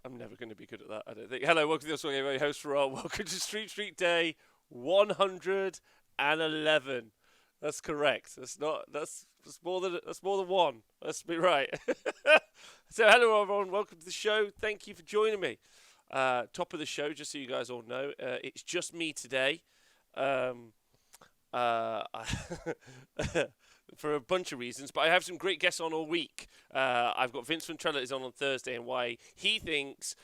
I'm never going to be good at that, I don't think. Hello, welcome to the Wargamer host for all. Welcome to Street Day 111. That's correct. That's more than one. Let's be right. So hello everyone, welcome to the show. Thank you for joining me. Top of the show, just so you guys all know, it's just me today. Um, uh, for a bunch of reasons, but I have some great guests on all week. I've got Vince Ventrella is on Thursday, and why he thinks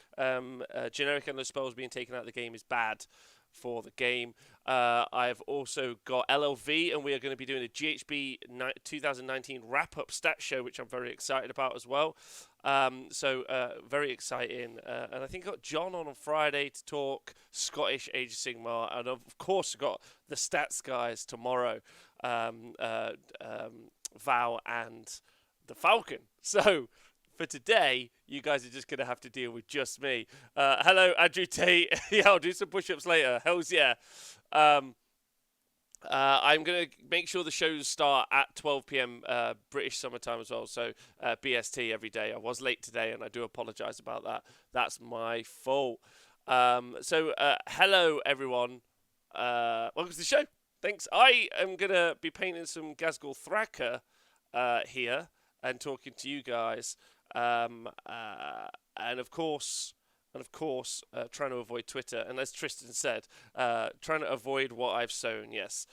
generic endless spells being taken out of the game is bad for the game. I've also got LLV, and we are going to be doing a GHB 2019 wrap-up stat show, which I'm very excited about as well. So very exciting. And I think I got John on Friday to talk Scottish Age of Sigmar, and of course I got the stats guys tomorrow, Val and the Falcon. So for today, you guys are just going to have to deal with just me. Hello, Andrew Tate. Yeah, I'll do some push-ups later. Hells yeah. I'm going to make sure the shows start at 12 p.m. British summertime as well, so BST every day. I was late today, and I do apologise about that. That's my fault. So hello, everyone. Welcome to the show. Thanks. I am going to be painting some Ghazghkull Thraka here and talking to you guys. And of course, trying to avoid Twitter. And as Tristan said, trying to avoid what I've sown, yes.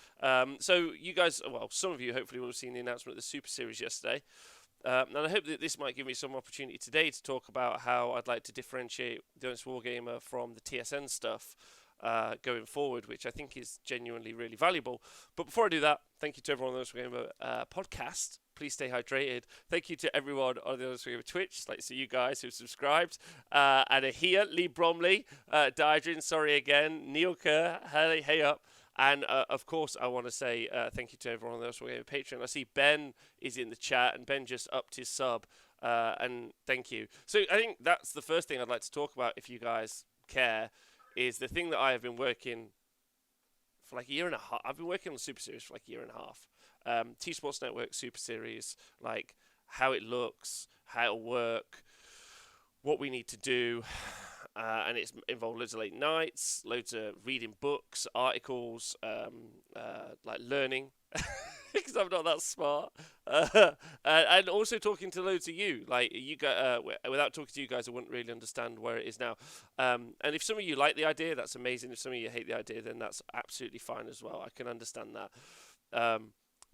So you guys, well, some of you hopefully will have seen the announcement of the Super Series yesterday. And I hope that this might give me some opportunity today to talk about how I'd like to differentiate the Honest Wargamer from the TSN stuff going forward, which I think is genuinely really valuable. But before I do that, thank you to everyone on the Honest Wargamer podcast. Please stay hydrated. Thank you to everyone on the Honest Wargamer Twitch. Like to see you guys who've subscribed. And here, Lee Bromley, Diadrin, sorry again, Neil Kerr, hey up. And of course, I want to say thank you to everyone on the Honest Wargamer Patreon. I see Ben is in the chat, and Ben just upped his sub. And thank you. So I think that's the first thing I'd like to talk about, if you guys care, is the thing that I have been working for like a year and a half. I've been working on the Super Series for like a year and a half. T Sports Network Super Series, like how it looks, how it'll work, what we need to do, and it's involved loads of late nights, loads of reading books, articles, like learning, because I'm not that smart, and also talking to loads of you. Like you guys, without talking to you guys, I wouldn't really understand where it is now. And if some of you like the idea, that's amazing. If some of you hate the idea, then that's absolutely fine as well. I can understand that.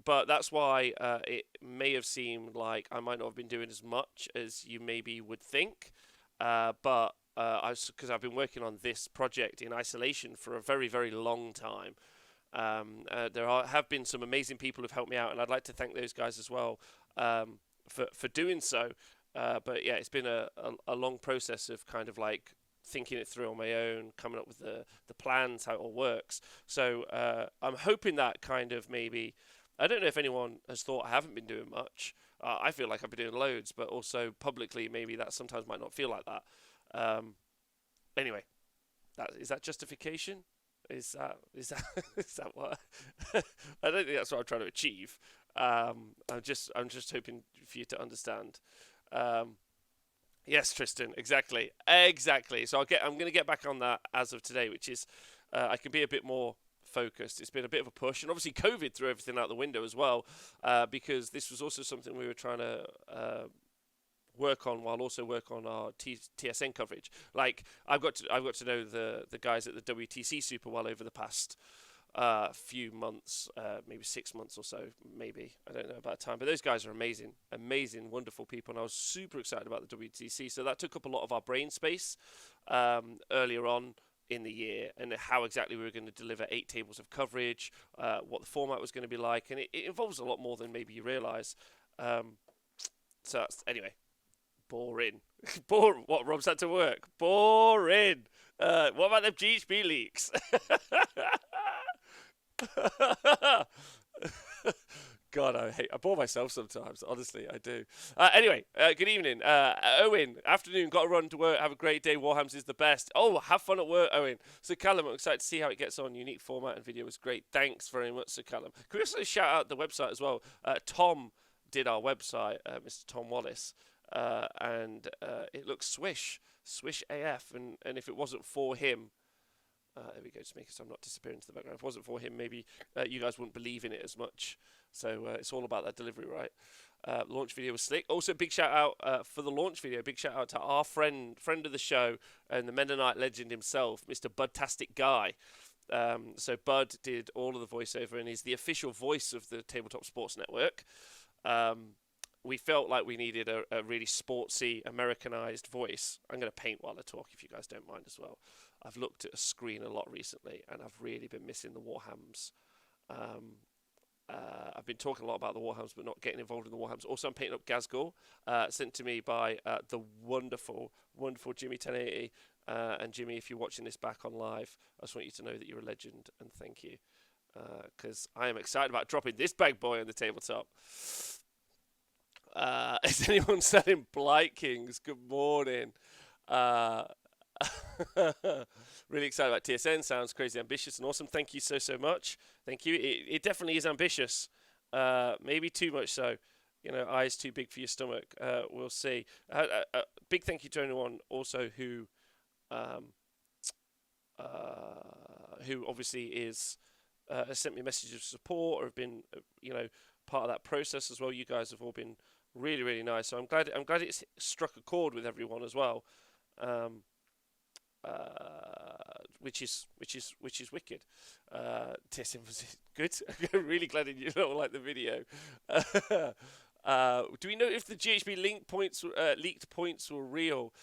But that's why it may have seemed like I might not have been doing as much as you maybe would think. But because I've been working on this project in isolation for a very, very long time. Have been some amazing people who've helped me out, and I'd like to thank those guys as well for doing so. But yeah, it's been a long process of kind of like thinking it through on my own, coming up with the plans, how it all works. So I'm hoping that kind of maybe, I don't know if anyone has thought I haven't been doing much. I feel like I've been doing loads, but also publicly maybe that sometimes might not feel like that. Anyway, is that justification? Is that is that what? I don't think that's what I'm trying to achieve. I'm just hoping for you to understand. Yes, Tristan, exactly. So I'm going to get back on that as of today, which is I can be a bit more focused. It's been a bit of a push, and obviously COVID threw everything out the window as well, because this was also something we were trying to work on while also work on our TSN coverage. Like I've got to know the guys at the WTC super well over the past few months, maybe 6 months or so, maybe. I don't know about time, but those guys are amazing, wonderful people, and I was super excited about the WTC. So that took up a lot of our brain space earlier on in the year, and how exactly we were going to deliver 8 tables of coverage, what the format was going to be like, and it involves a lot more than maybe you realise. So that's, anyway, boring. Boring. What, Rob's had to work? Boring. What about them GHB leaks? God, I bore myself sometimes. Honestly, I do. Anyway, good evening. Owen, afternoon, got to run to work. Have a great day. Warhams is the best. Oh, have fun at work, Owen. So, Callum, I'm excited to see how it gets on. Unique format and video was great. Thanks very much, Sir Callum. Can we also shout out the website as well? Tom did our website, Mr. Tom Wallace. and it looks swish AF. And if it wasn't for him, there we go, just making sure I'm not disappearing into the background. If it wasn't for him, maybe you guys wouldn't believe in it as much. So it's all about that delivery, right? Launch video was slick. Also, big shout out for the launch video. Big shout out to our friend of the show and the Mennonite legend himself, Mr. Budtastic Guy. So Bud did all of the voiceover and is the official voice of the Tabletop Sports Network. We felt like we needed a really sportsy, Americanized voice. I'm going to paint while I talk, if you guys don't mind as well. I've looked at a screen a lot recently, and I've really been missing the Warhams. I've been talking a lot about the Warhams, but not getting involved in the Warhams. Also, I'm painting up Gazgul, sent to me by the wonderful Jimmy 1080. And Jimmy, if you're watching this back on live, I just want you to know that you're a legend, and thank you. Because I am excited about dropping this bag boy on the tabletop. Is anyone selling Blight Kings? Good morning. Really excited about TSN. Sounds crazy ambitious and awesome. Thank you so much. Thank you. It definitely is ambitious. Maybe too much so. You know, eyes too big for your stomach. We'll see. Big thank you to anyone also who obviously is has sent me messages of support or have been part of that process as well. You guys have all been really nice. So I'm glad it's struck a chord with everyone as well. Which is wicked. TSM was good. I'm really glad you don't like the video. Do we know if the GHB leaked points were real?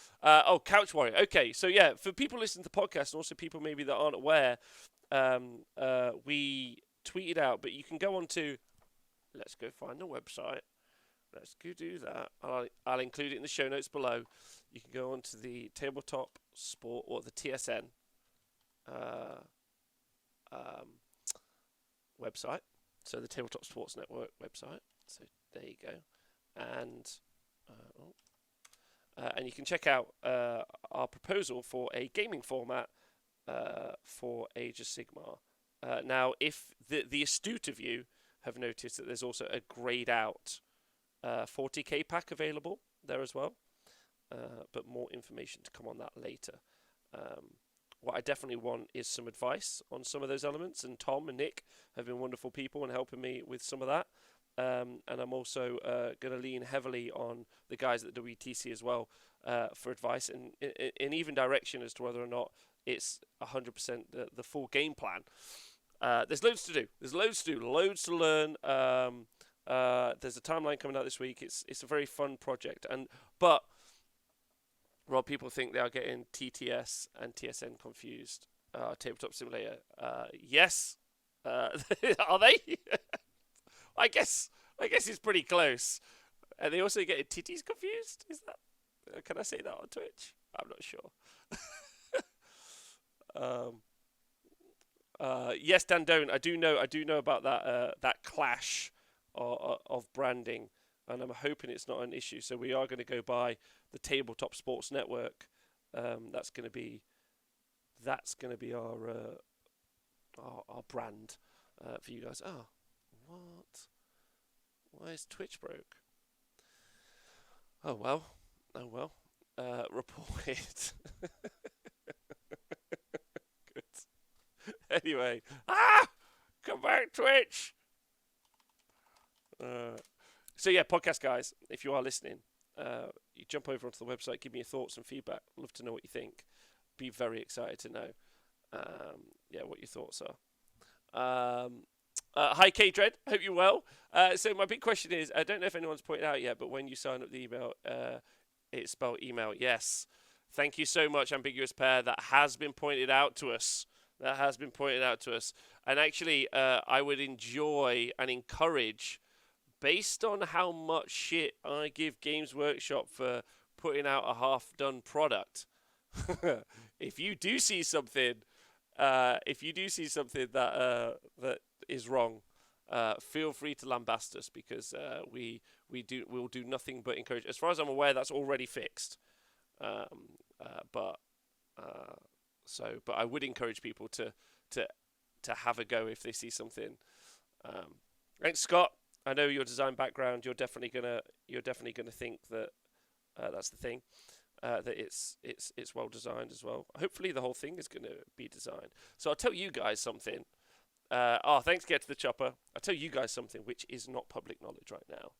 Couch Warrior. Okay, so yeah, for people listening to the podcast and also people maybe that aren't aware, we tweeted out, but you can go on to. Let's go find the website. Let's go do that. I'll include it in the show notes below. You can go on to the Tabletop Sport or the TSN website. So the Tabletop Sports Network website. So there you go. And you can check out our proposal for a gaming format for Age of Sigmar. Now, if the astute of you have noticed that there's also a grayed out 40k pack available there as well, but more information to come on that later. What I definitely want is some advice on some of those elements, and Tom and Nick have been wonderful people in helping me with some of that. And I'm also going to lean heavily on the guys at WTC as well for advice and even direction as to whether or not it's 100% the full game plan. There's loads to do. Loads to learn. There's a timeline coming out this week. It's a very fun project. But Rob, people think they are getting TTS and TSN confused. Tabletop Simulator. Yes. Are they? I guess it's pretty close. And they also get titties confused. Is that? Can I say that on Twitch? I'm not sure. Yes, Dan Doan. I do know about that clash of branding, and I'm hoping it's not an issue. So we are going to go by the Tabletop Sports Network. That's going to be our brand for you guys. Oh, what? Why is Twitch broke? Oh well. Report it. Good. Anyway. Come back, Twitch! So yeah, podcast guys, if you are listening, you jump over onto the website, give me your thoughts and feedback. I'd love to know what you think. Be very excited to know what your thoughts are. Hi K-Dread, hope you're well. So my big question is, I don't know if anyone's pointed out yet, but when you sign up the email, it's spelled email. Yes. Thank you so much, Ambiguous Pair. That has been pointed out to us. And actually, I would enjoy and encourage, based on how much shit I give Games Workshop for putting out a half-done product, if you do see something that is wrong, feel free to lambast us, because we'll do nothing but encourage. As far as I'm aware, that's already fixed. But I would encourage people to have a go if they see something. Thanks, Scott. I know your design background. You're definitely gonna think that That's the thing. That it's well designed as well. Hopefully, the whole thing is going to be designed. So I'll tell you guys something. Thanks, Get to the Chopper. I'll tell you guys something which is not public knowledge right now.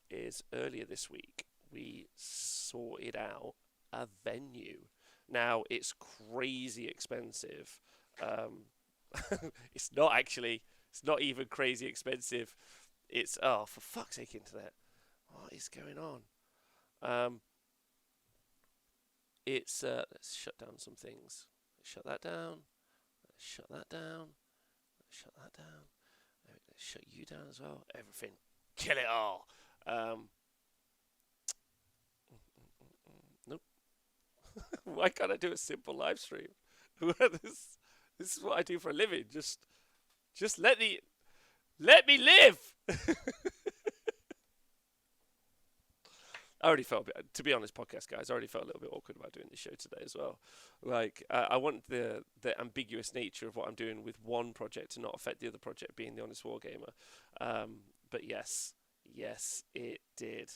Is earlier this week we sorted out a venue. Now it's crazy expensive. It's not actually. It's not even crazy expensive. It's for fuck's sake, internet. What is going on? It's let's shut down some things. Shut that down. Shut that down. Shut that down. Let's shut you down as well. Everything. Kill it all. Nope. Why can't I do a simple live stream? this is what I do for a living. Just let me live. I already felt, to be honest, podcast guys, I already felt a little bit awkward about doing this show today as well. Like, I want the ambiguous nature of what I'm doing with one project to not affect the other project, being the Honest Wargamer. But yes, it did.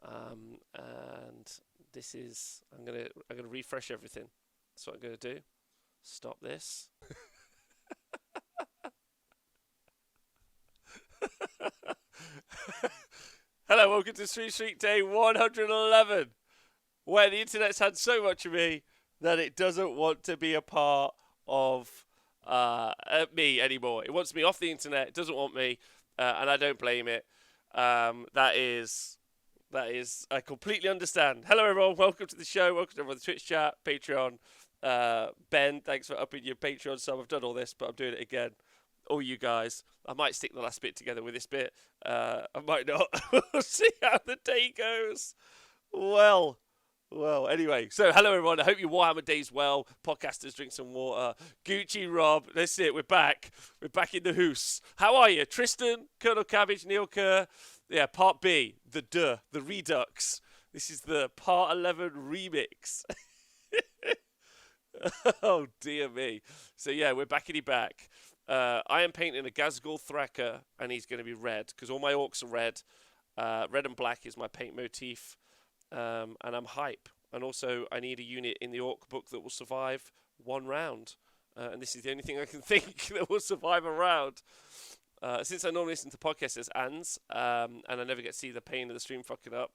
And this is, I'm gonna refresh everything. That's what I'm gonna do. Stop this. Hello, welcome to Street Street Day 111, where the internet's had so much of me that it doesn't want to be a part of me anymore. It wants me off the internet. It doesn't want me, and I don't blame it. That is, I completely understand. Hello, everyone. Welcome to the show. Welcome to everyone, the Twitch chat, Patreon. Ben, thanks for upping your Patreon sub. I've done all this, but I'm doing it again. All you guys. I might stick the last bit together with this bit. I might not. We'll see how the day goes. Well, anyway. So, hello, everyone. I hope your Warhammer day's well. Podcasters, drink some water. Gucci, Rob. That's it. We're back. We're back in the hoose. How are you? Tristan, Colonel Cabbage, Neil Kerr. Yeah, part B. The Redux. This is the part 11 remix. Oh, dear me. So, yeah, we're back. I am painting a Gazgul Thraka, and he's going to be red, because all my orcs are red. Red and black is my paint motif, and I'm hype. And also, I need a unit in the orc book that will survive one round. And this is the only thing I can think that will survive a round. Since I normally listen to podcasts as ANS, and I never get to see the pain of the stream fucking up,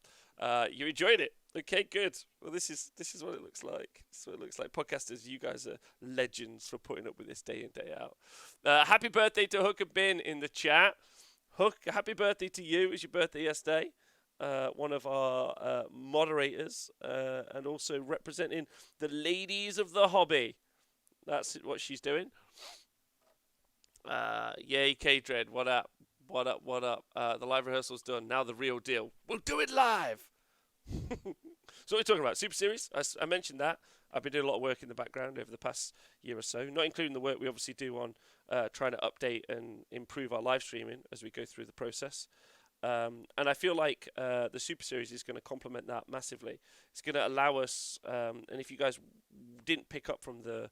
you enjoyed it. Okay, good. Well, this is what it looks like. This is what it looks like. Podcasters, you guys are legends for putting up with this day in, day out. Happy birthday to Hook and Bin in the chat. Hook, happy birthday to you. It was your birthday yesterday. One of our moderators, and also representing the ladies of the hobby. That's what she's doing. Yay, K-Dread, what up? The live rehearsal's done. Now the real deal. We'll do it live! So what are we talking about? Super Series? I mentioned that. I've been doing a lot of work in the background over the past year or so, not including the work we obviously do on trying to update and improve our live streaming as we go through the process. And I feel like the Super Series is going to complement that massively. It's going to allow us, and if you guys didn't pick up from the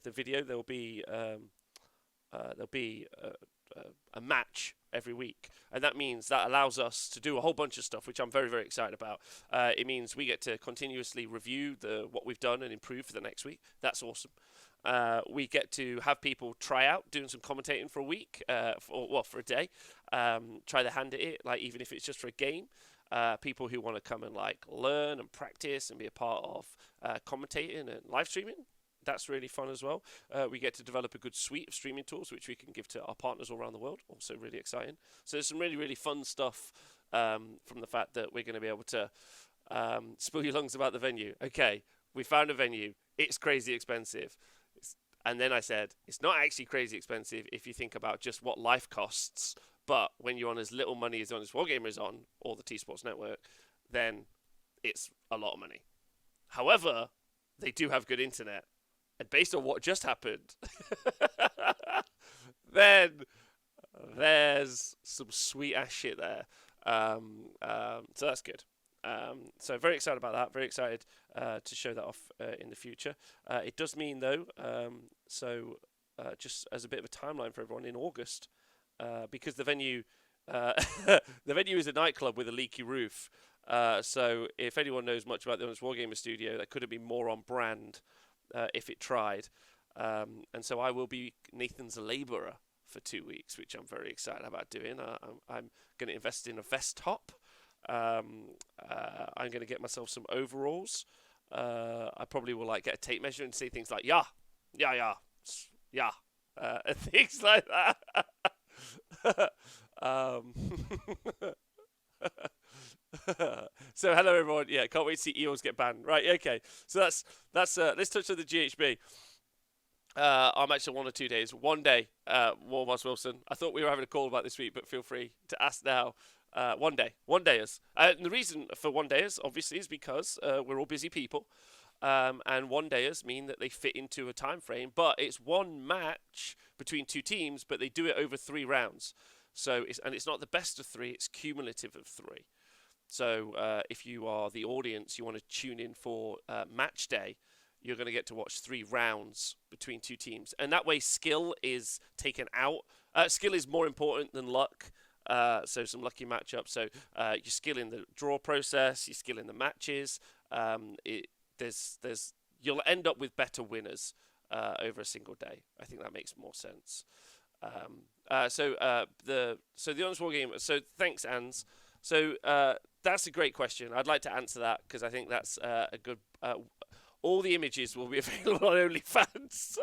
video, there'll be a match every week, and that means that allows us to do a whole bunch of stuff, which I'm very, very excited about. It means we get to continuously review what we've done and improve for the next week. That's awesome. We get to have people try out doing some commentating for a week, for a day. Try their hand at it, like even if it's just for a game. People who want to come and like learn and practice and be a part of commentating and live streaming. That's really fun as well. We get to develop a good suite of streaming tools, which we can give to our partners all around the world. Also really exciting. So there's some really, really fun stuff from the fact that we're going to be able to spill your lungs about the venue. Okay, we found a venue. It's crazy expensive. And then I said, it's not actually crazy expensive if you think about just what life costs. But when you're on as little money as Honest Wargamer is on, or the T-Sports Network, then it's a lot of money. However, they do have good internet. And based on what just happened, then there's some sweet ass shit there. So that's good. So very excited about that. Very excited to show that off in the future. It does mean though, just as a bit of a timeline for everyone, in August because the venue the venue is a nightclub with a leaky roof. So if anyone knows much about the Honest Wargamer studio, that could have been more on brand if it tried. And so I will be Nathan's labourer for 2 weeks, which I'm very excited about doing. I'm going to invest in a vest top. I'm going to get myself some overalls. I probably will like get a tape measure and say things like yeah, yeah, yeah, yeah, and things like that. So hello everyone. Yeah, can't wait to see Eels get banned. Right, okay. So that's let's touch on the GHB. I'm actually 1 or 2 days. One day, Warboss Wilson. I thought we were having a call about this week, but feel free to ask now. One day, one dayers. And the reason for one dayers, obviously, is because we're all busy people, and one dayers mean that they fit into a time frame. But it's one match between two teams, but they do it over 3 rounds. So it's not the best of 3; it's cumulative of 3. So if you are the audience, you want to tune in for match day, you're going to get to watch 3 rounds between 2 teams. And that way skill is taken out. Skill is more important than luck. So some lucky matchups. So your skill in the draw process, your skill in the matches. You'll end up with better winners over a single day. I think that makes more sense. So the Honest Wargamer. So thanks, Ans. So that's a great question. I'd like to answer that because I think that's a good. All the images will be available on OnlyFans.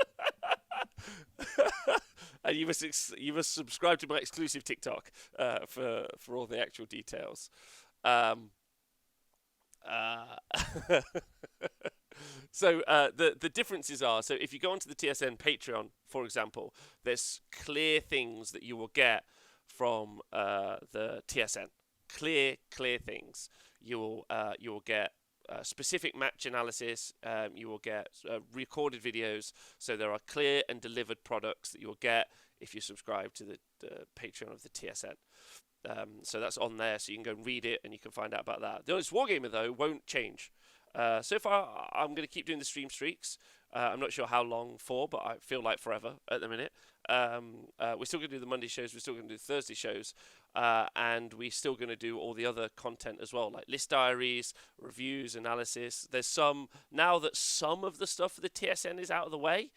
And you must subscribe to my exclusive TikTok for all the actual details. So the differences are, so if you go onto the TSN Patreon, for example, there's clear things that you will get from the TSN. Clear things. You will get specific match analysis. You will get recorded videos. So there are clear and delivered products that you will get if you subscribe to the Patreon of the TSN. So that's on there, so you can go and read it and you can find out about that. The Honest Wargamer, though, won't change. So far, I'm going to keep doing the stream streaks. I'm not sure how long for, but I feel like forever at the minute. We're still going to do the Monday shows. We're still going to do the Thursday shows. And we're still going to do all the other content as well, like list diaries, reviews, analysis. There's some, now that some of the stuff for the TSN is out of the way,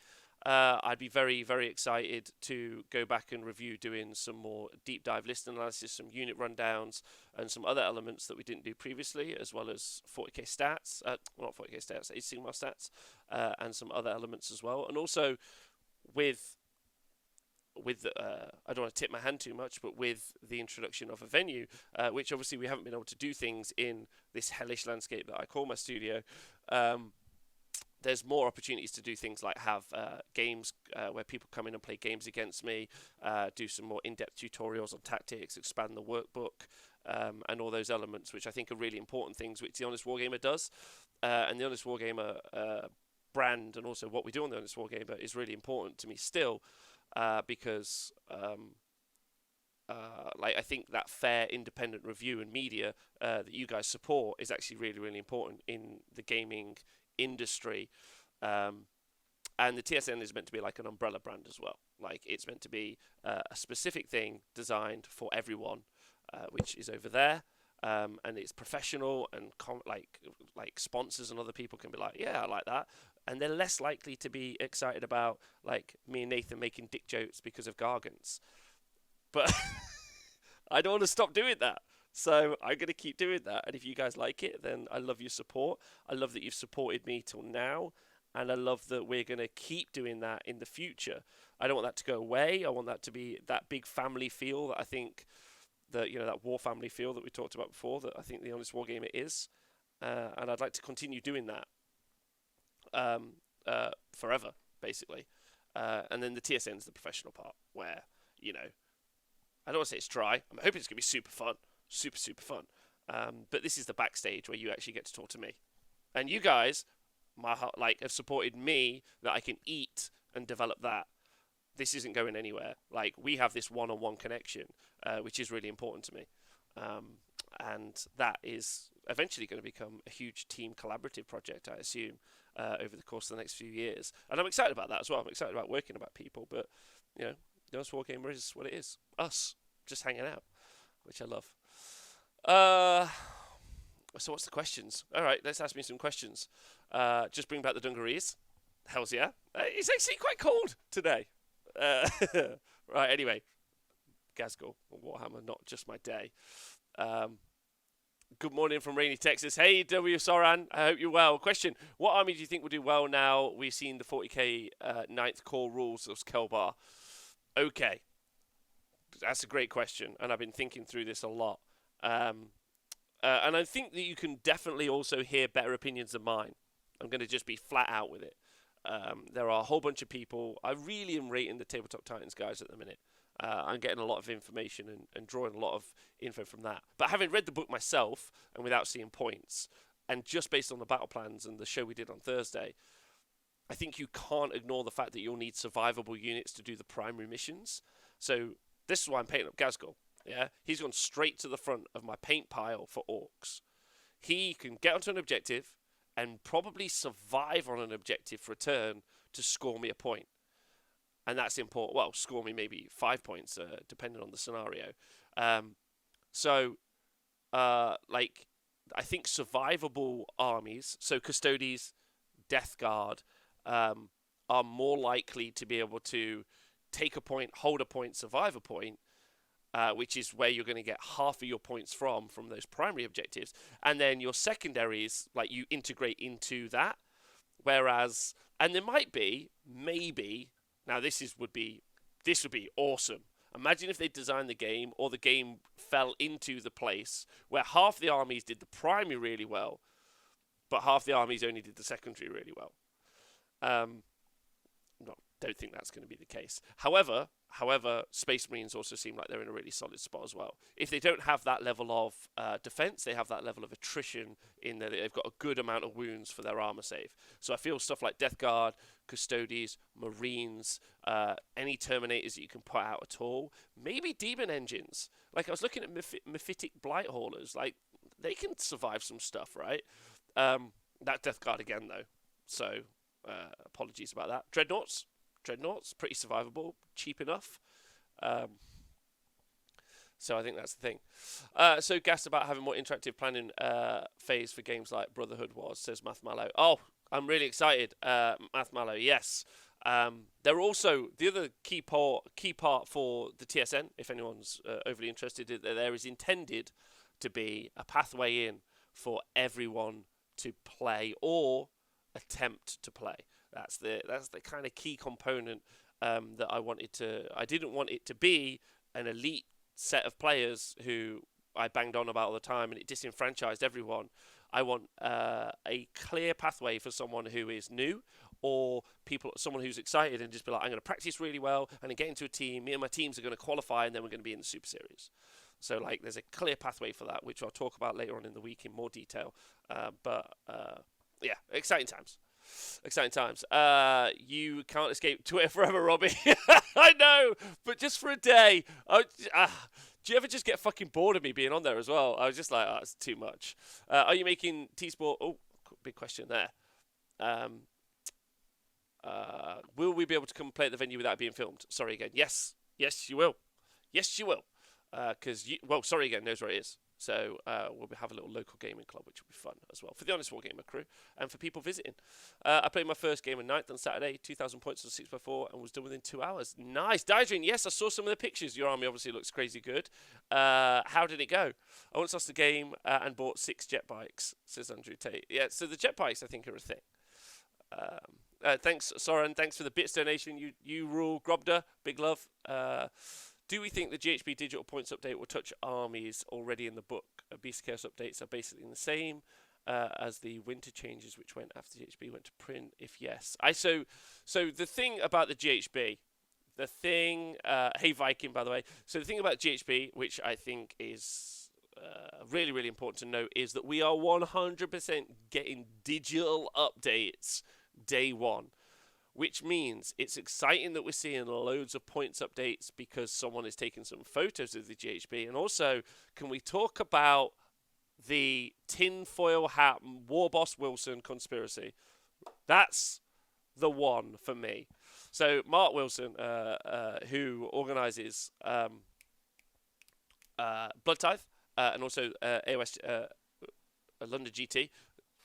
I'd be very, very excited to go back and review doing some more deep dive list analysis, some unit rundowns, and some other elements that we didn't do previously, as well as 40k stats, not 40k stats, 8 Sigma stats, and some other elements as well. And also with I don't want to tip my hand too much, but with the introduction of a venue, which obviously we haven't been able to do things in this hellish landscape that I call my studio, there's more opportunities to do things like have games where people come in and play games against me, do some more in-depth tutorials on tactics, expand the workbook, and all those elements, which I think are really important things, which the Honest Wargamer does. And the Honest Wargamer brand, and also what we do on the Honest Wargamer, is really important to me still, because I think that fair, independent review and media that you guys support is actually really, really important in the gaming industry. And the TSN is meant to be like an umbrella brand as well. Like, it's meant to be a specific thing designed for everyone, which is over there. And it's professional, and like sponsors and other people can be like, yeah, I like that. And they're less likely to be excited about, like, me and Nathan making dick jokes because of Gargants. But I don't want to stop doing that. So I'm going to keep doing that. And if you guys like it, then I love your support. I love that you've supported me till now. And I love that we're going to keep doing that in the future. I don't want that to go away. I want that to be that big family feel that I think that, you know, that war family feel that we talked about before, that I think the Honest Wargamer is. And I'd like to continue doing that forever, basically. And then the TSN is the professional part where, you know, I don't want to say it's dry. I'm hoping it's going to be super fun. Super, super fun. But this is the backstage where you actually get to talk to me. And you guys, have supported me that I can eat and develop that. This isn't going anywhere. Like, we have this one-on-one connection, which is really important to me. And that is eventually going to become a huge team collaborative project, I assume, over the course of the next few years. And I'm excited about that as well. I'm excited about working about people, but, you know, The Honest Wargamer is what it is. Us, just hanging out, which I love. So what's the questions? All right, let's ask me some questions. Just bring back the dungarees. Hells yeah. It's actually quite cold today. Right, anyway. Gazgul, Warhammer, not just my day. Good morning from rainy Texas. Hey, W. Soran, I hope you're well. Question, what army do you think will do well now we've seen the 40k ninth core rules of Kelbar? Okay. That's a great question, and I've been thinking through this a lot. And I think that you can definitely also hear better opinions than mine. I'm going to just be flat out with it. There are a whole bunch of people. I really am rating the Tabletop Titans guys at the minute. I'm getting a lot of information and drawing a lot of info from that. But having read the book myself and without seeing points, and just based on the battle plans and the show we did on Thursday, I think you can't ignore the fact that you'll need survivable units to do the primary missions. So this is why I'm painting up Gazgul. Yeah, he's gone straight to the front of my paint pile for orcs. He can get onto an objective and probably survive on an objective for a turn to score me a point. And that's important. Well, score me maybe 5 points, depending on the scenario. Like, I think survivable armies, so Custodes, Death Guard, are more likely to be able to take a point, hold a point, survive a point, which is where you're going to get half of your points from those primary objectives. And then your secondaries, like, you integrate into that. Whereas, and there might be, maybe... Now, this would be awesome. Imagine if they designed the game, or the game fell into the place where half the armies did the primary really well, but half the armies only did the secondary really well. Don't think that's going to be the case. However, Space Marines also seem like they're in a really solid spot as well. If they don't have that level of defense, they have that level of attrition in that they've got a good amount of wounds for their armor save. So I feel stuff like Death Guard, Custodes, Marines, any Terminators that you can put out at all. Maybe Demon Engines. Like, I was looking at Mephitic Blight Haulers. Like, they can survive some stuff, right? That Death Guard again, though. So, apologies about that. Dreadnoughts, pretty survivable, cheap enough. So I think that's the thing. So gassed about having more interactive planning phase for games like Brotherhood was, says Math Mallow. Oh, I'm really excited, Math Mallow, yes. They're also, the other key part for the TSN, if anyone's overly interested, there is intended to be a pathway in for everyone to play or attempt to play. That's the kind of key component that I wanted to. I didn't want it to be an elite set of players who I banged on about all the time and it disenfranchised everyone. I want a clear pathway for someone who is new, or someone who's excited and just be like, I'm going to practice really well and then get into a team. Me and my teams are going to qualify and then we're going to be in the Super Series. So, like, there's a clear pathway for that, which I'll talk about later on in the week in more detail. Yeah, exciting times. Exciting times. You can't escape Twitter forever, Robbie. I know, but just for a day. Do you ever just get fucking bored of me being on there as well? I was just like, it's too much. Are you making T-Sport? Oh, big question there. Will we be able to come play at the venue without being filmed? Sorry again. Yes, you will. Yes, you will. Sorry again knows where it is. So we'll have a little local gaming club, which will be fun as well for the Honest Wargamer crew and for people visiting. I played my first game of night on Saturday, 2,000 points on 6x4, and was done within 2 hours. Nice. Dydrin, yes, I saw some of the pictures. Your army obviously looks crazy good. How did it go? I once lost the game and bought 6 jet bikes, says Andrew Tate. Yeah, so the jet bikes, I think, are a thing. Thanks, Soren. Thanks for the bits donation. You rule, Grobda. Big love. Do we think the GHB digital points update will touch armies already in the book? Beast of Chaos updates are basically the same as the winter changes, which went after GHB went to print. If yes, so the thing about the GHB, hey Viking, by the way. So the thing about GHB, which I think is really, really important to note, is that we are 100% getting digital updates day one. Which means it's exciting that we're seeing loads of points updates because someone is taking some photos of the GHB. And also, can we talk about the tinfoil hat War Boss Wilson conspiracy? That's the one for me. So Mark Wilson, who organises Blood Tithe and also AOS London GT,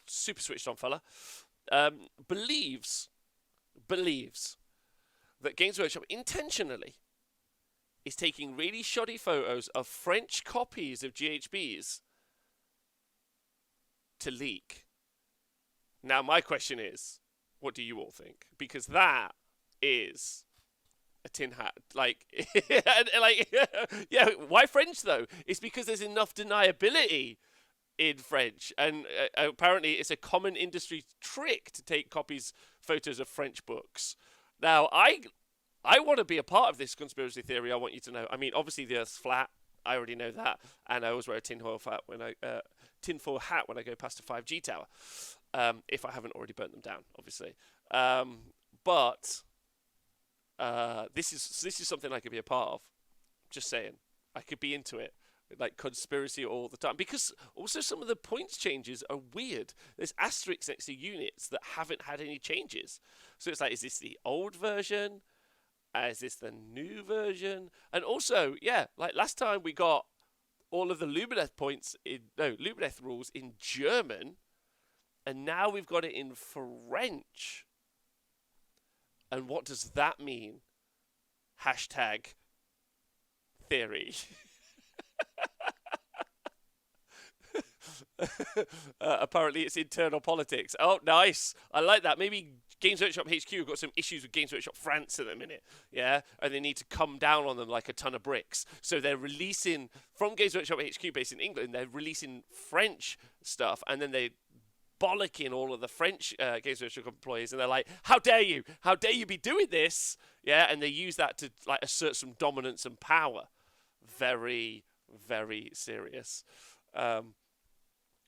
super switched on fella, believes that Games Workshop intentionally is taking really shoddy photos of French copies of GHBs to leak. Now, my question is, what do you all think? Because that is a tin hat. Like, yeah, why French though? It's because there's enough deniability in French, and apparently it's a common industry trick to take photos of French books. Now, I want to be a part of this conspiracy theory. I want you to know. I mean, obviously the Earth's flat. I already know that, and I always wear a tinfoil hat when I go past a 5G tower, if I haven't already burnt them down, obviously. But this is something I could be a part of. Just saying, I could be into it. Like conspiracy all the time, because also some of the points changes are weird. There's asterisks next to units that haven't had any changes, so it's like, is this the old version? Is this the new version? And also, yeah, like last time we got all of the Lumineth rules in German, and now we've got it in French. And what does that mean? Hashtag theory. Apparently it's internal politics. Oh, nice. I like that. Maybe Games Workshop HQ got some issues with Games Workshop France at the minute. Yeah? And they need to come down on them like a ton of bricks. So they're releasing, from Games Workshop HQ based in England, they're releasing French stuff, and then they bollocking all of the French Games Workshop employees, and they're like, how dare you? How dare you be doing this? Yeah? And they use that to like assert some dominance and power. Very, very serious.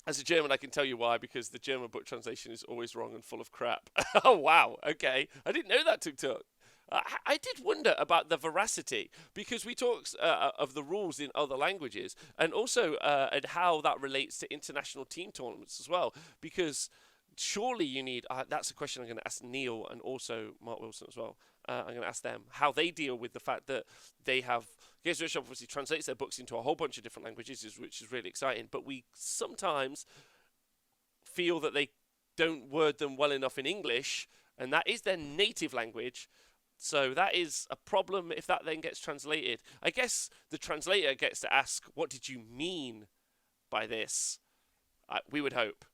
As a German, I can tell you why, because the German book translation is always wrong and full of crap. Oh, wow. Okay. I didn't know that took. I did wonder about the veracity, because we talked of the rules in other languages, and also and how that relates to international team tournaments as well, because surely you need, that's a question I'm going to ask Neil and also Mark Wilson as well. I'm going to ask them how they deal with the fact that they have, Games Workshop obviously translates their books into a whole bunch of different languages, which is really exciting, but we sometimes feel that they don't word them well enough in English, and that is their native language. So that is a problem if that then gets translated. I guess the translator gets to ask, what did you mean by this? We would hope.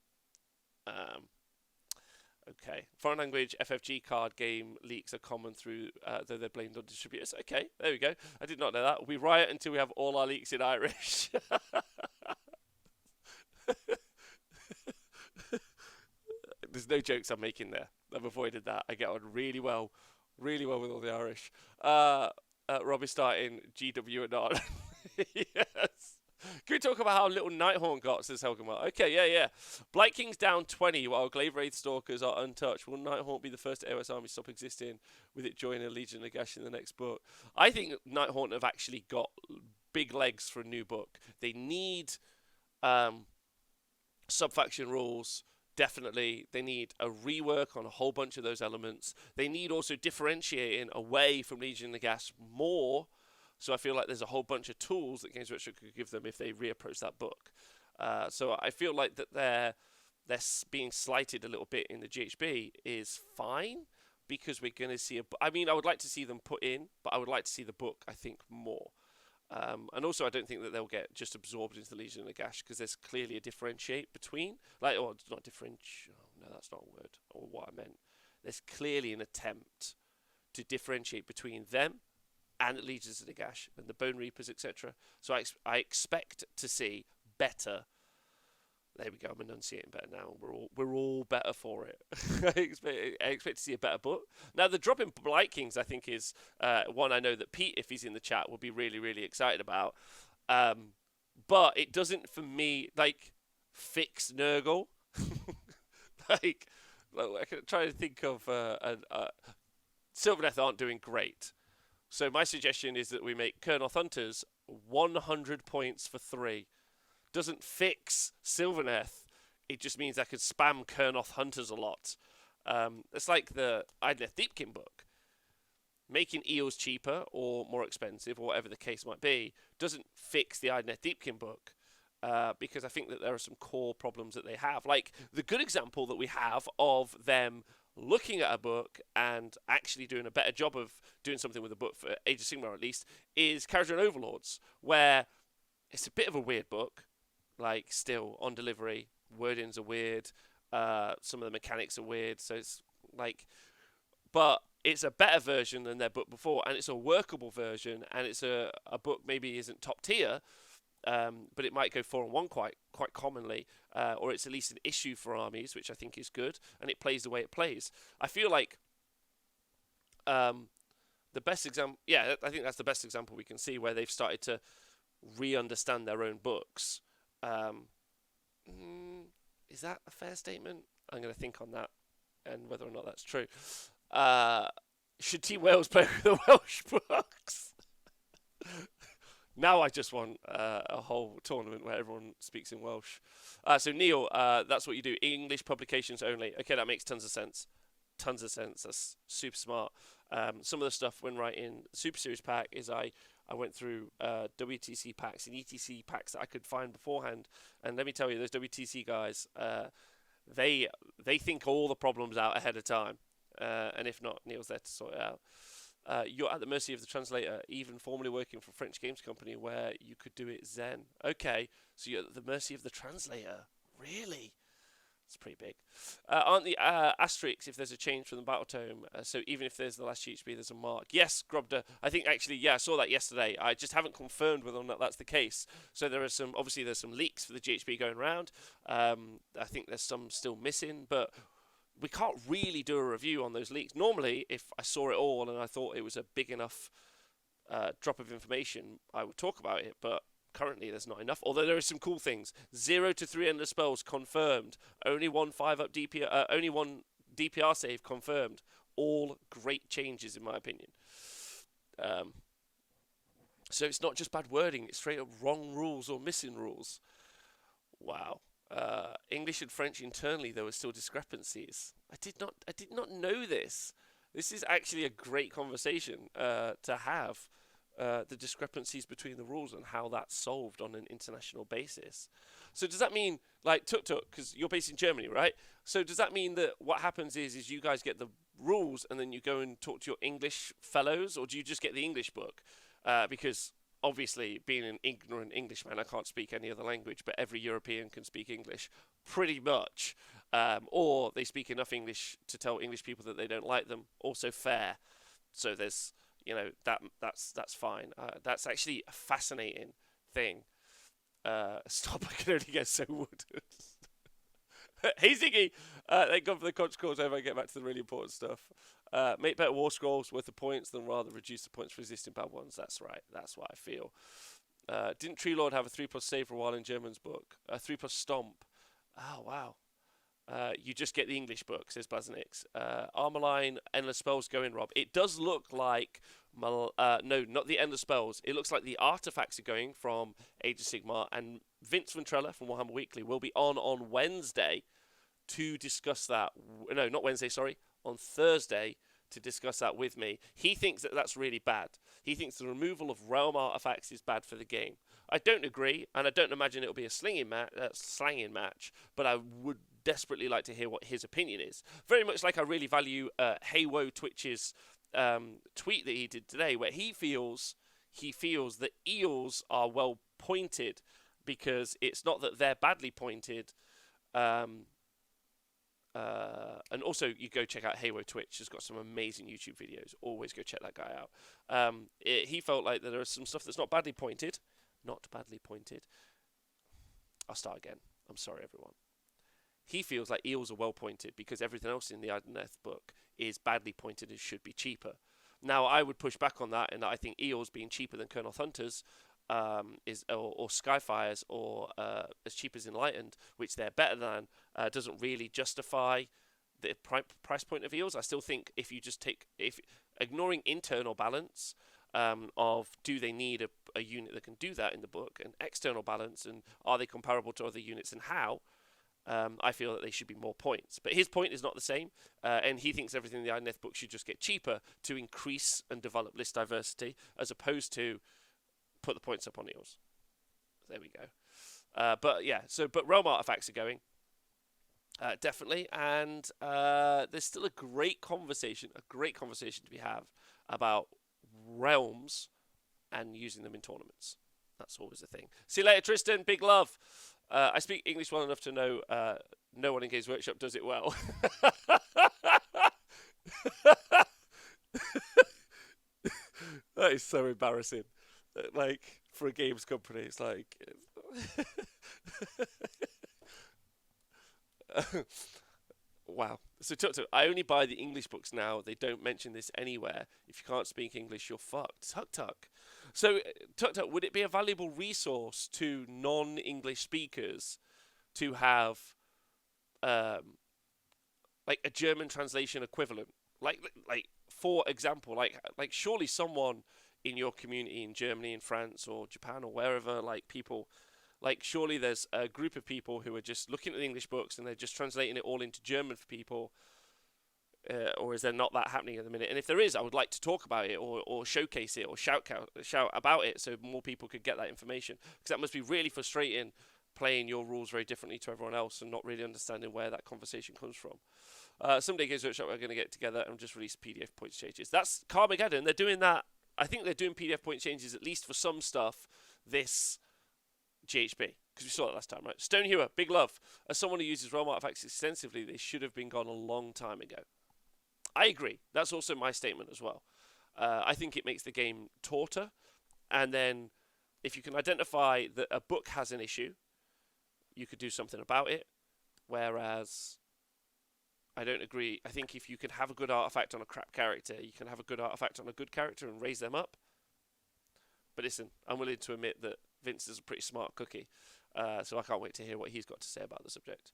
Okay. Foreign language FFG card game leaks are common through, though they're blamed on distributors. Okay, there we go. I did not know that. We riot until we have all our leaks in Irish. There's no jokes I'm making there. I've avoided that. I get on really well with all the Irish. Robbie starting GW and not. Yes. Can we talk about how little Nighthaunt got, says Helgemar? Okay, yeah. Blight King's down 20 while Glaive Wraith Stalkers are untouched. Will Nighthaunt be the first AOS army stop existing with it joining Legion of Nagash in the next book? I think Nighthaunt have actually got big legs for a new book. They need sub-faction rules. Definitely, they need a rework on a whole bunch of those elements. They need also differentiating away from Legion of Nagash more. So I feel like there's a whole bunch of tools that Games Workshop could give them if they reapproach that book. So I feel like that they're being slighted a little bit in the GHB is fine, because we're going to see I mean, I would like to see them put in, but I would like to see the book, I think, more. And also, I don't think that they'll get just absorbed into the Legion of Nagash, because there's clearly a differentiate between, like, or not differentiate. Oh, no, that's not a word, or what I meant. There's clearly an attempt to differentiate between them and Legions of Nagash and the Bone Reapers, etc. So I expect to see better. There we go. I'm enunciating better now. We're all better for it. I expect to see a better book. Now the drop in Blight Kings, I think, is one I know that Pete, if he's in the chat, will be really, really excited about. But it doesn't, for me, like, fix Nurgle. like I can try to think of Sylvaneth aren't doing great. So my suggestion is that we make Kurnoth Hunters 100 points for 3. Doesn't fix Sylvaneth. It just means I could spam Kurnoth Hunters a lot. It's like the Idleth Deepkin book. making eels cheaper or more expensive, or whatever the case might be, doesn't fix the Idoneth Deepkin book. Because I think that there are some core problems that they have. Like the good example that we have of them looking at a book and actually doing a better job of doing something with a book, for Age of Sigmar at least, is Kharadron Overlords, where it's a bit of a weird book. Like, still, on delivery, wordings are weird, some of the mechanics are weird, so it's like... But it's a better version than their book before, and it's a workable version, and it's a book maybe isn't top tier, but it might go 4-on-1 quite commonly, or it's at least an issue for armies, which I think is good, and it plays the way it plays. I feel like the best example, I think that's the best example we can see where they've started to re-understand their own books. Is that a fair statement? I'm going to think on that and whether or not that's true. Should Team Wales play with the Welsh books? Now I just want a whole tournament where everyone speaks in Welsh. So Neil, that's what you do. English publications only. Okay, that makes tons of sense. That's super smart. Some of the stuff when writing Super Series pack is I went through WTC packs and ETC packs that I could find beforehand. And let me tell you, those WTC guys, they think all the problems out ahead of time. And if not, Neil's there to sort it out. You're at the mercy of the translator, even formerly working for a French games company where you could do it Zen. Okay, so you're at the mercy of the translator. Really? It's pretty big. Aren't the asterisks if there's a change from the battle tome? So even if there's the last GHB, there's a mark. Yes, Grobda. I think actually, I saw that yesterday. I just haven't confirmed whether or not that's the case. So there are obviously there's some leaks for the GHB going around. I think there's some still missing, but we can't really do a review on those leaks. Normally, if I saw it all and I thought it was a big enough drop of information, I would talk about it, but currently there's not enough. Although there are some cool things. 0 to 3 endless spells confirmed. Only one 5-up DPR, only one DPR save confirmed. All great changes in my opinion. So it's not just bad wording, it's straight up wrong rules or missing rules. Wow. English and French internally there were still discrepancies. I did not know this. This is actually a great conversation to have. The discrepancies between the rules and how that's solved on an international basis. So does that mean, like Tuk Tuk, because you're based in Germany, right? So does that mean that what happens is you guys get the rules and then you go and talk to your English fellows, or do you just get the English book? Because obviously, being an ignorant Englishman, I can't speak any other language, but every European can speak English pretty much. Or they speak enough English to tell English people that they don't like them. Also fair. So there's... that's fine. That's actually a fascinating thing. Stop! I can only get so wooded. Hey Ziggy, thank God for the conch calls. Over, I get back to the really important stuff. Make better war scrolls worth the points than rather reduce the points for existing bad ones. That's right. That's what I feel. Didn't Tree Lord have a 3+ save for a while in German's book? A 3+ stomp. Oh wow. You just get the English book, says Blaznix. Armorline, Endless Spells going, Rob. It does look like... no, not the Endless Spells. It looks like the artifacts are going from Age of Sigmar. And Vince Ventrella from Warhammer Weekly will be on Wednesday to discuss that. No, not Wednesday, sorry. On Thursday to discuss that with me. He thinks that that's really bad. He thinks the removal of realm artifacts is bad for the game. I don't agree, and I don't imagine it'll be a slanging match, but I would desperately like to hear what his opinion is. Very much like I really value Heywo Twitch's tweet that he did today, where he feels that eels are well pointed because it's not that they're badly pointed. And also, you go check out Heywo Twitch. He's got some amazing YouTube videos. Always go check that guy out. He felt like that there is some stuff that's not badly pointed. Not badly pointed. I'll start again. I'm sorry, everyone. He feels like eels are well pointed because everything else in the Idoneth book is badly pointed and should be cheaper. Now, I would push back on that, and I think eels being cheaper than Colonel Hunters or Skyfires or as cheap as Enlightened, which they're better than, doesn't really justify the price point of eels. I still think if you just ignoring internal balance of do they need a unit that can do that in the book, and external balance and are they comparable to other units and how, I feel that they should be more points. But his point is not the same, and he thinks everything in the Idoneth book should just get cheaper to increase and develop list diversity, as opposed to put the points up on Eels. There we go. But realm artifacts are going. Definitely, and there's still a great conversation to be had about realms and using them in tournaments. That's always a thing. See you later, Tristan. Big love. I speak English well enough to know no one in Games Workshop does it well. That is so embarrassing. Like, for a games company, it's like... Wow. So Tuk Tuk, I only buy the English books now. They don't mention this anywhere. If you can't speak English, you're fucked. Tuk Tuk. So Tuk Tuk, would it be a valuable resource to non-English speakers to have like a German translation equivalent? Like for example, like surely someone in your community in Germany, in France, or Japan, or wherever, like people. Like, surely there's a group of people who are just looking at the English books and they're just translating it all into German for people. Or is there not that happening at the minute? And if there is, I would like to talk about it or showcase it or shout about it so more people could get that information. Because that must be really frustrating, playing your rules very differently to everyone else and not really understanding where that conversation comes from. Someday, Games Workshop are going to get together and just release PDF points changes. That's Carmageddon. They're doing that. I think they're doing PDF point changes, at least for some stuff, this GHB, because we saw it last time, right? Stonehewer, big love. As someone who uses realm artifacts extensively, they should have been gone a long time ago. I agree. That's also my statement as well. I think it makes the game tauter, and then if you can identify that a book has an issue, you could do something about it, whereas I don't agree. I think if you can have a good artifact on a crap character, you can have a good artifact on a good character and raise them up. But listen, I'm willing to admit that Vince is a pretty smart cookie, so I can't wait to hear what he's got to say about the subject.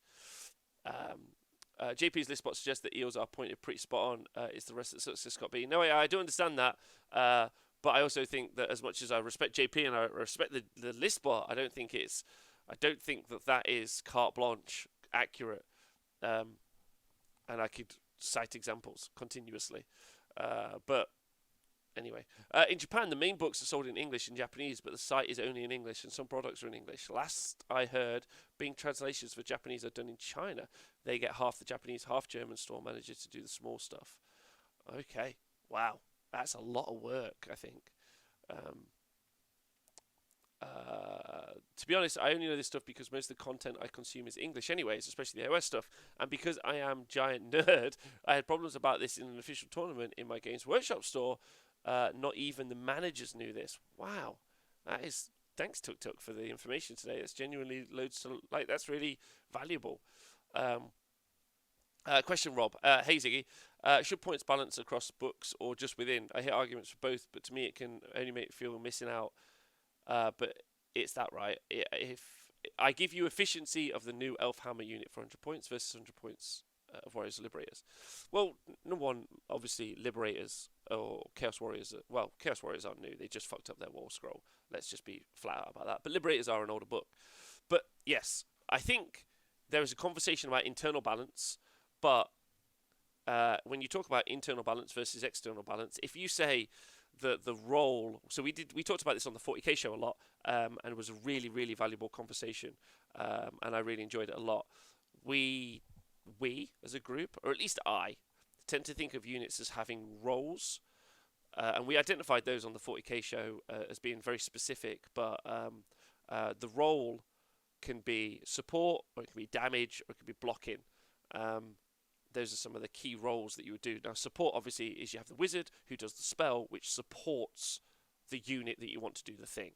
JP's list spot suggests that eels are pointed pretty spot on. Is the rest of the success got be? No, I do understand that, but I also think that as much as I respect JP and I respect the list spot, I don't think that is carte blanche accurate. And I could cite examples continuously, but. Anyway, in Japan, the main books are sold in English and Japanese, but the site is only in English, and some products are in English. Last I heard, being translations for Japanese are done in China. They get half the Japanese, half German store managers to do the small stuff. Okay, wow, that's a lot of work, I think. To be honest, I only know this stuff because most of the content I consume is English anyways, especially the iOS stuff. And because I am giant nerd, I had problems about this in an official tournament in my Games Workshop store. Not even the managers knew this. Wow, that is thanks Tuk Tuk for the information today. That's genuinely loads to like. That's really valuable. Question, Rob. Hey Ziggy, should points balance across books or just within? I hear arguments for both, but to me it can only make me feel missing out. But it's that right. If I give you efficiency of the new Elf Hammer unit for 100 points versus 100 points of Warriors and Liberators. Well, number one, obviously, Liberators or Chaos Warriors. Well, Chaos Warriors aren't new. They just fucked up their War Scroll. Let's just be flat out about that. But Liberators are an older book. But yes, I think there is a conversation about internal balance. But when you talk about internal balance versus external balance, if you say the role, so we talked about this on the 40k show a lot, and it was a really, really valuable conversation, and I really enjoyed it a lot. We as a group, or at least I, tend to think of units as having roles, and we identified those on the 40k show as being very specific, but the role can be support, or it can be damage, or it can be blocking. Those are some of the key roles that you would do. Now, support, obviously, is you have the wizard who does the spell, which supports the unit that you want to do the thing.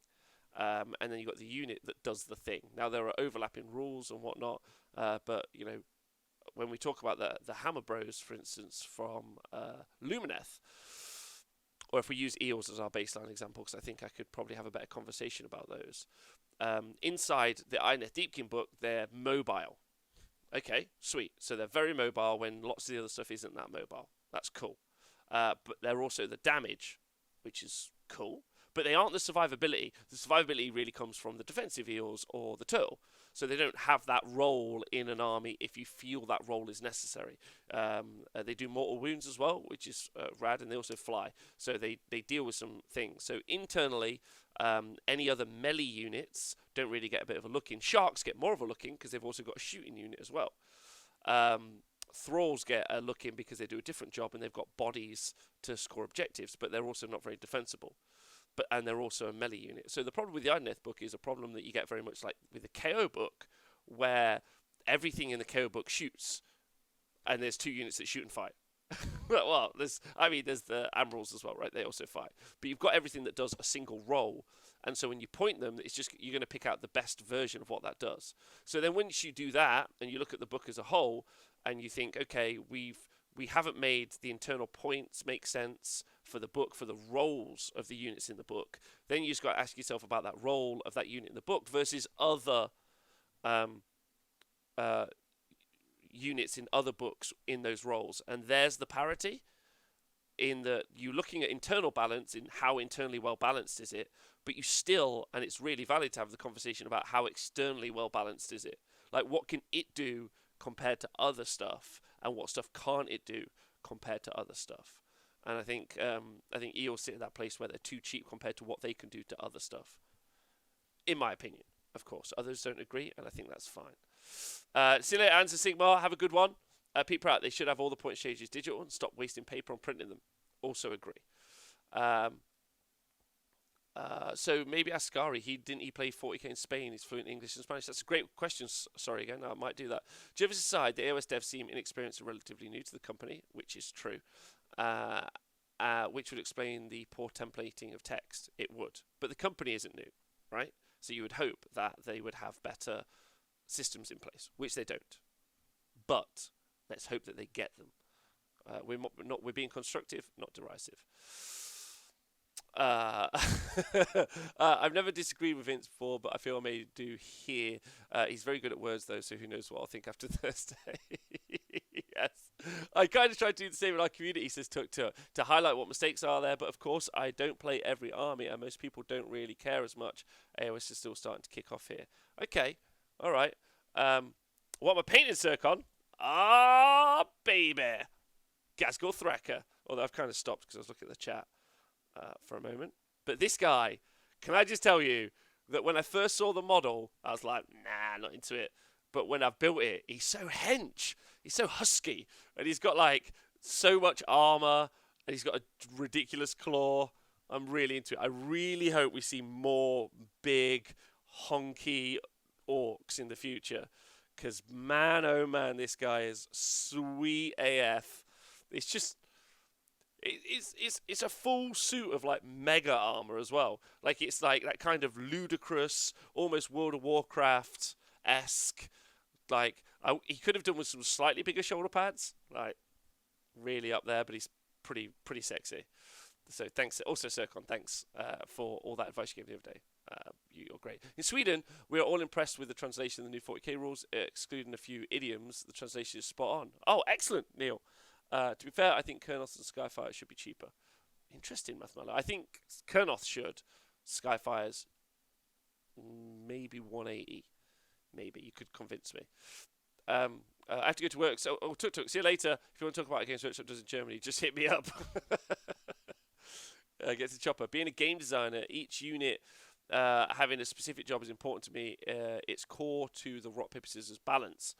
And then you've got the unit that does the thing. Now, there are overlapping rules and whatnot, but, you know, when we talk about the Hammer Bros, for instance, from Lumineth, or if we use Eels as our baseline example, because I think I could probably have a better conversation about those. Inside the Idoneth Deepkin book, they're mobile. Okay, sweet. So they're very mobile when lots of the other stuff isn't that mobile. That's cool. But they're also the damage, which is cool. But they aren't the survivability. The survivability really comes from the defensive eels or the turtle. So they don't have that role in an army if you feel that role is necessary. They do mortal wounds as well, which is rad, and they also fly. So they deal with some things. So internally, any other melee units don't really get a bit of a look in. Sharks get more of a look in because they've also got a shooting unit as well. Thralls get a look in because they do a different job and they've got bodies to score objectives, but they're also not very defensible. And they're also a melee unit. So the problem with the Ideneth book is a problem that you get very much like with the KO book, where everything in the KO book shoots, and there's 2 units that shoot and fight. Well, there's the Ambrals as well, right? They also fight. But you've got everything that does a single role, and so when you point them, it's just you're going to pick out the best version of what that does. So then once you do that, and you look at the book as a whole, and you think, okay, we haven't made the internal points make sense for the book, for the roles of the units in the book, then you just got to ask yourself about that role of that unit in the book versus other units in other books in those roles. And there's the parity in that you're looking at internal balance, in how internally well balanced is it, but you still, and it's really valid to have the conversation about how externally well balanced is it. Like, what can it do compared to other stuff, and what stuff can't it do compared to other stuff? And I think EOS sit in that place where they're too cheap compared to what they can do to other stuff. In my opinion, of course. Others don't agree, and I think that's fine. See you later, Answer Sigmar. Have a good one. Pete Pratt, they should have all the point changes digital and stop wasting paper on printing them. Also agree. So maybe ask Scary. Didn't he play 40k in Spain? He's fluent in English and Spanish. That's a great question. Sorry again. I might do that. Jovis aside, the AOS devs seem inexperienced and relatively new to the company, which is true. Which would explain the poor templating of text. It would. But the company isn't new, right? So you would hope that they would have better systems in place, which they don't. But let's hope that they get them. We're being constructive, not derisive. I've never disagreed with Vince before, but I feel I may do here. He's very good at words, though, so who knows what I'll think after Thursday. Yes. I kind of try to do the same in our community, says Tuk to highlight what mistakes are there, but of course I don't play every army, and most people don't really care as much. AOS is still starting to kick off here. Okay, alright. What am I painting, Circon? Ah, baby! Gasgul Thracker. Although I've kind of stopped because I was looking at the chat for a moment. But this guy, can I just tell you that when I first saw the model, I was like, nah, not into it. But when I've built it, he's so hench. He's so husky. And he's got like so much armor. And he's got a ridiculous claw. I'm really into it. I really hope we see more big, honky orcs in the future. Because man, oh man, this guy is sweet AF. It's just... It's a full suit of like mega armor as well. Like it's like that kind of ludicrous, almost World of Warcraft-esque. Like he could have done with some slightly bigger shoulder pads, like really up there, but he's pretty sexy. So thanks, also Circon, thanks for all that advice you gave the other day. You're great. In Sweden, we are all impressed with the translation of the new 40k rules, excluding a few idioms. The translation is spot on. Oh, excellent, Neil. To be fair, I think Kurnoth and Skyfire should be cheaper. Interesting, Mathmala. I think Kurnoth should. Skyfire's maybe 180. Maybe. You could convince me. I have to go to work. So, Tuk. See you later. If you want to talk about a Games Workshop does in Germany, just hit me up. Get to Chopper. Being a game designer, each unit having a specific job is important to me. It's core to the rock, paper, scissors balance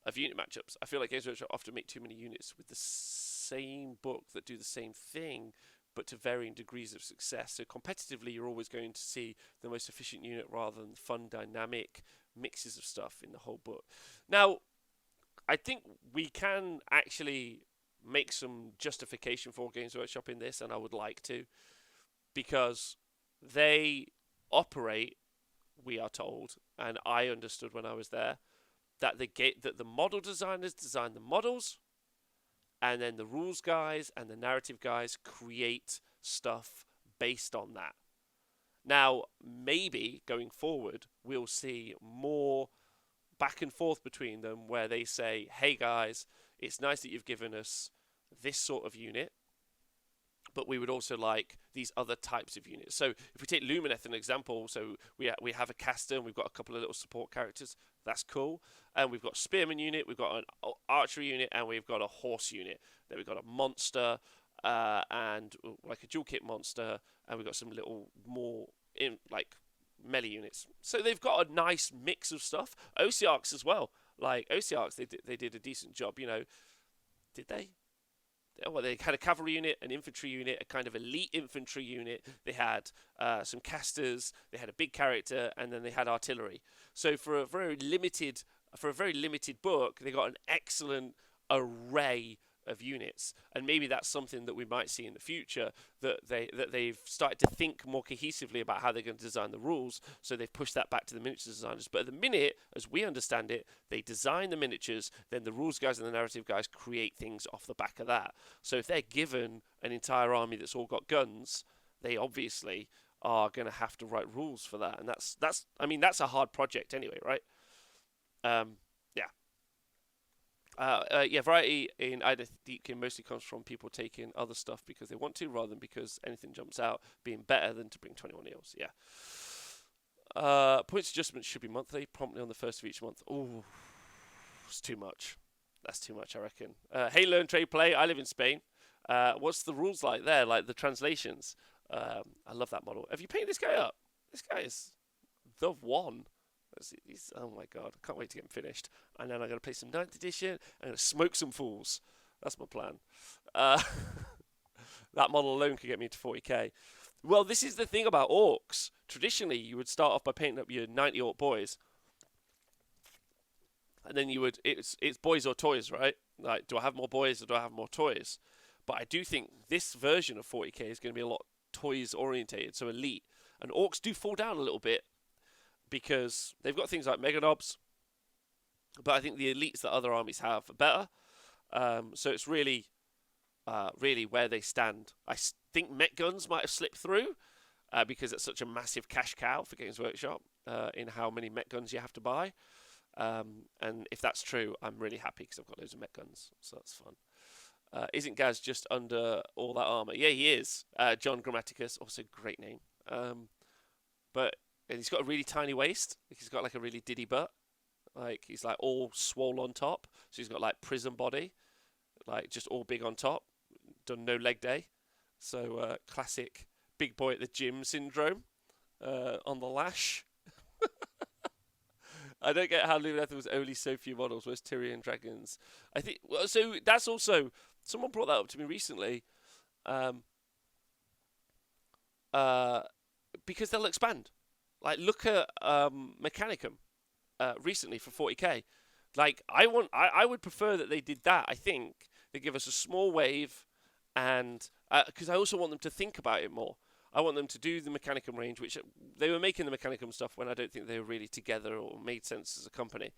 of unit matchups. I feel like Games Workshop often make too many units with the same book that do the same thing, but to varying degrees of success. So competitively, you're always going to see the most efficient unit rather than fun, dynamic mixes of stuff in the whole book. Now, I think we can actually make some justification for Games Workshop in this, and I would like to, because they operate, we are told, and I understood when I was there, that the model designers design the models, and then the rules guys and the narrative guys create stuff based on that. Now, maybe going forward, we'll see more back and forth between them where they say, hey guys, it's nice that you've given us this sort of unit, but we would also like these other types of units. So if we take Lumineth as an example, so we have a caster and we've got a couple of little support characters. That's cool. And we've got spearman unit, we've got an archery unit, and we've got a horse unit. Then we've got a monster, and like a dual kit monster, and we've got some little more in like melee units. So they've got a nice mix of stuff. OCARCs as well. Like OCARCs, they did a decent job. Did they? Well, they had a cavalry unit, an infantry unit, a kind of elite infantry unit. They had some casters. They had a big character, and then they had artillery. So for a very limited book, they got an excellent array of units, and maybe that's something that we might see in the future, that they've started to think more cohesively about how they're going to design the rules, so they've pushed that back to the miniature designers. But at the minute, as we understand it, they design the miniatures, then the rules guys and the narrative guys create things off the back of that. So if they're given an entire army that's all got guns, they obviously are going to have to write rules for that, and that's a hard project anyway, right? Variety in Ida Deepkin mostly comes from people taking other stuff because they want to, rather than because anything jumps out being better than to bring 21 eels. Yeah. Points adjustments should be monthly, promptly on the first of each month. Ooh, it's too much. That's too much, I reckon. Hey, learn, trade, play. I live in Spain. What's the rules like there? Like the translations. I love that model. Have you painted this guy up? This guy is the one. Oh my god, I can't wait to get him finished. And then I'm going to play some 9th edition. I'm going to smoke some fools. That's my plan. That model alone could get me to 40k. Well, this is the thing about orcs. Traditionally, you would start off by painting up your 90 orc boys. And then it's boys or toys, right? Like, do I have more boys or do I have more toys? But I do think this version of 40k is going to be a lot toys orientated, so elite. And orcs do fall down a little bit, because they've got things like mega knobs, but I think the elites that other armies have are better. So it's really where they stand. I think mech guns might have slipped through because it's such a massive cash cow for Games Workshop in how many mech guns you have to buy. And if that's true, I'm really happy because I've got loads of mech guns, so that's fun. Isn't Gaz just under all that armor? Yeah, he is. John Grammaticus, also great name. But he's got a really tiny waist. He's got like a really diddy butt. Like he's like all swole on top. So he's got like prison body, like just all big on top. Done no leg day. So classic big boy at the gym syndrome on the lash. I don't get how Lumineth was only so few models. Where's Tyrion Dragons? I think so. That's also someone brought that up to me recently. Because they'll expand. Like, look at Mechanicum recently for 40k. Like, I would prefer that they did that. I think they give us a small wave, and because I also want them to think about it more. I want them to do the Mechanicum range, which they were making the Mechanicum stuff when I don't think they were really together or made sense as a company.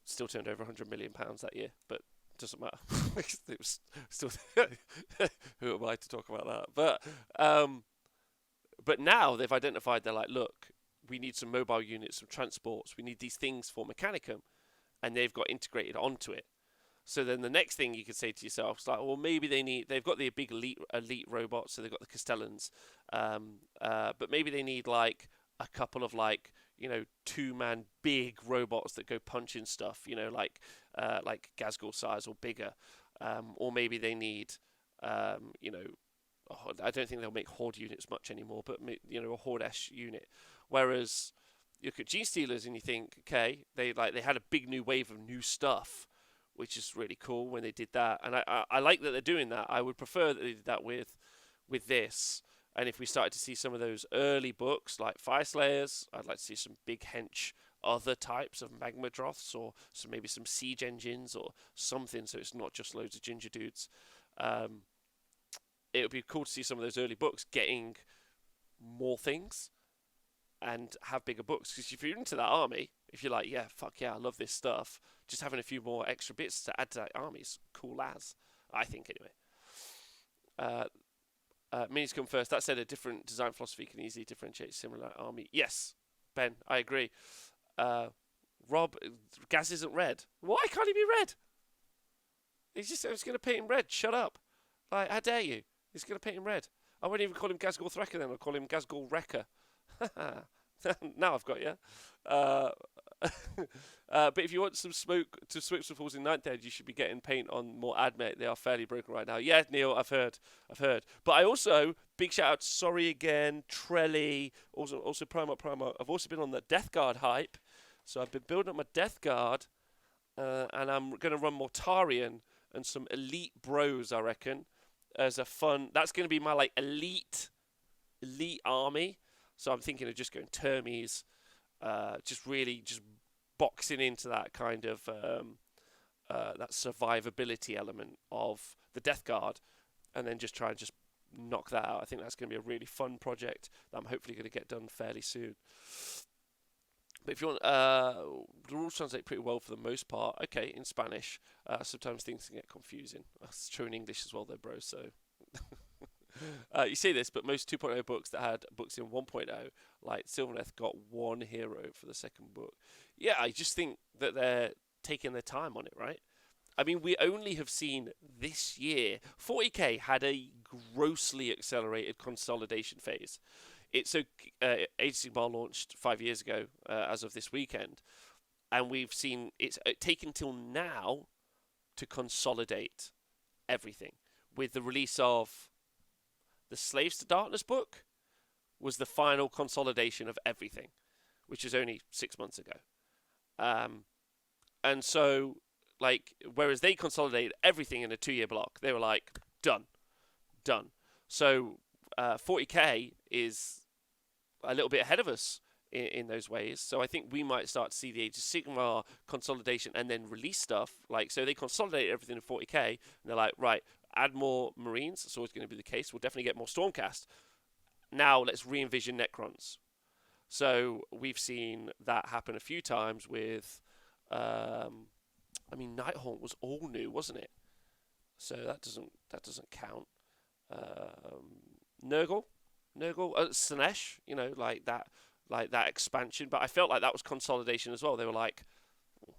Still turned over £100 million that year, but doesn't matter. It was still who am I to talk about that? But now they've identified, they're like, look, we need some mobile units, some transports, we need these things for Mechanicum, and they've got integrated onto it. So then the next thing you could say to yourself is like, well, maybe they've got the big elite robots, so they've got the Castellans, but maybe they need like a couple of like, 2-man big robots that go punching stuff, like Gazgul size or bigger, or maybe they need, I don't think they'll make Horde units much anymore, but a Horde-esque unit. Whereas you look at Gene Stealers and you think, okay, they had a big new wave of new stuff, which is really cool when they did that. And I like that they're doing that. I would prefer that they did that with this. And if we started to see some of those early books like Fire Slayers, I'd like to see some big hench other types of Magma Droths, or maybe some siege engines or something, so it's not just loads of ginger dudes. It would be cool to see some of those early books getting more things and have bigger books. Because if you're into that army, if you're like, yeah, fuck yeah, I love this stuff, just having a few more extra bits to add to that army is cool as, I think anyway. Minis come first. That said, a different design philosophy can easily differentiate similar army. Yes, Ben, I agree. Rob, Gaz isn't red. Why can't he be red? I was going to paint him red. Shut up. Like, how dare you? He's going to paint him red. I won't even call him Gazgul Threcker then. I'll call him Gazgul Wrecker. Now I've got you. Uh, but if you want some smoke to smoke some falls in ninth ed, you should be getting paint on more Admate. They are fairly broken right now. Yeah, Neil, I've heard. But I also big shout out to Sorry Again, Trelly, also Primo. I've also been on the Death Guard hype, so I've been building up my Death Guard, and I'm gonna run Mortarion and some Elite Bros. I reckon as a fun. That's gonna be my like elite army. So I'm thinking of just going Termies, just really just boxing into that kind of that survivability element of the Death Guard, and then just try and just knock that out. I think that's going to be a really fun project that I'm hopefully going to get done fairly soon. But if you want, the rules translate pretty well for the most part. Okay, in Spanish. Sometimes things can get confusing. That's true in English as well, though, bro. So. You say this, but most 2.0 books that had books in 1.0, like Sylvaneth, got one hero for the second book. Yeah, I just think that they're taking their time on it, right? I mean, we only have seen this year, 40k had a grossly accelerated consolidation phase. Age of Sigmar launched 5 years ago, as of this weekend, and we've seen it's taken till now to consolidate everything with the release of the Slaves to Darkness book was the final consolidation of everything, which is only 6 months ago. And so, like, whereas they consolidated everything in a 2-year block, they were like, done. So, 40k is a little bit ahead of us in those ways. So I think we might start to see the Age of Sigmar consolidation and then release stuff. Like, so they consolidate everything in 40k, and they're like, right, add more Marines. That's always going to be the case. We'll definitely get more Stormcast. Now let's re-envision Necrons. So we've seen that happen a few times with, Nighthaunt was all new, wasn't it? So that doesn't count. Nurgle, Slanesh, like that expansion. But I felt like that was consolidation as well. They were like,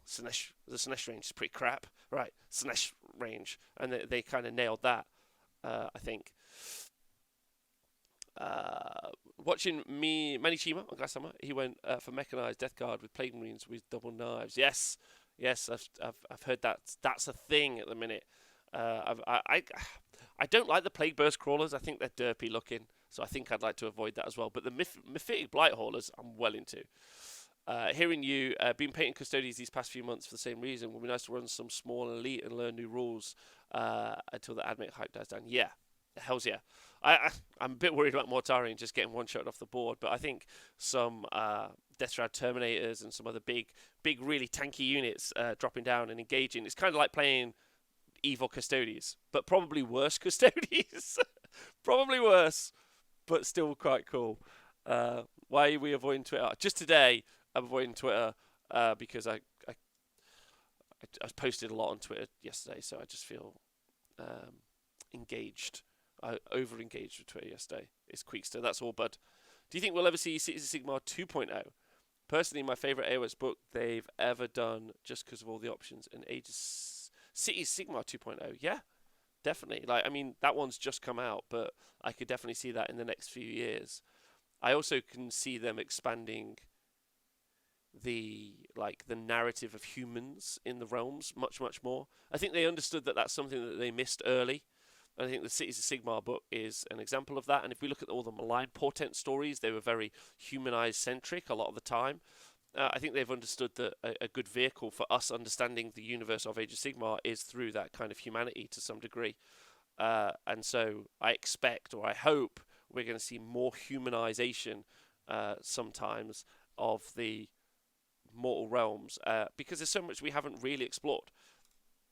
Slanesh, the Slanesh range is pretty crap, right? Slanesh range, and they kind of nailed that. I think. Watching Manichima on Glass Summer, he went for mechanized Death Guard with Plague Marines with double knives. Yes, I've heard that's a thing at the minute. I don't like the Plague Burst crawlers. I think they're derpy looking, so I think I'd like to avoid that as well. But the Mephitic Blight Haulers, I'm well into. Hearing you been painting Custodians these past few months for the same reason, would be nice to run some small elite and learn new rules until the admit hype dies down. Yeah, hell's yeah. I'm a bit worried about Mortarion just getting one shot off the board, but I think some Death Shroud Terminators and some other big, really tanky units dropping down and engaging. It's kind of like playing evil Custodians, but probably worse Custodians. Probably worse, but still quite cool. Why are we avoiding Twitter? Just today, I'm avoiding Twitter because I posted a lot on Twitter yesterday, so I just feel engaged. I over-engaged with Twitter yesterday. It's Queekster, that's all, bud. Do you think we'll ever see Cities of Sigmar 2.0? Personally, my favourite AOS book they've ever done just because of all the options. And Cities Sigmar 2.0, yeah, definitely. That one's just come out, but I could definitely see that in the next few years. I also can see them expanding the narrative of humans in the realms much more. I think they understood that that's something that they missed early. And I think the Cities of Sigmar book is an example of that. And if we look at all the Malign Portent stories, they were very humanized-centric a lot of the time. I think they've understood that a good vehicle for us understanding the universe of Age of Sigmar is through that kind of humanity to some degree. And so I expect, or I hope, we're going to see more humanization sometimes of the mortal realms because there's so much we haven't really explored,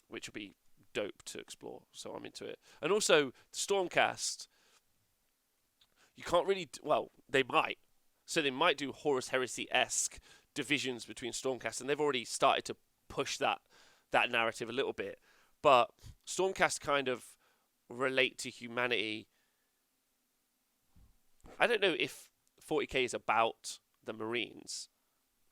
which would be dope to explore. So I'm into it. And also Stormcast, you can't really they might. So they might do Horus Heresy-esque divisions between Stormcast, and they've already started to push that narrative a little bit. But Stormcast kind of relate to humanity. I don't know if 40k is about the Marines.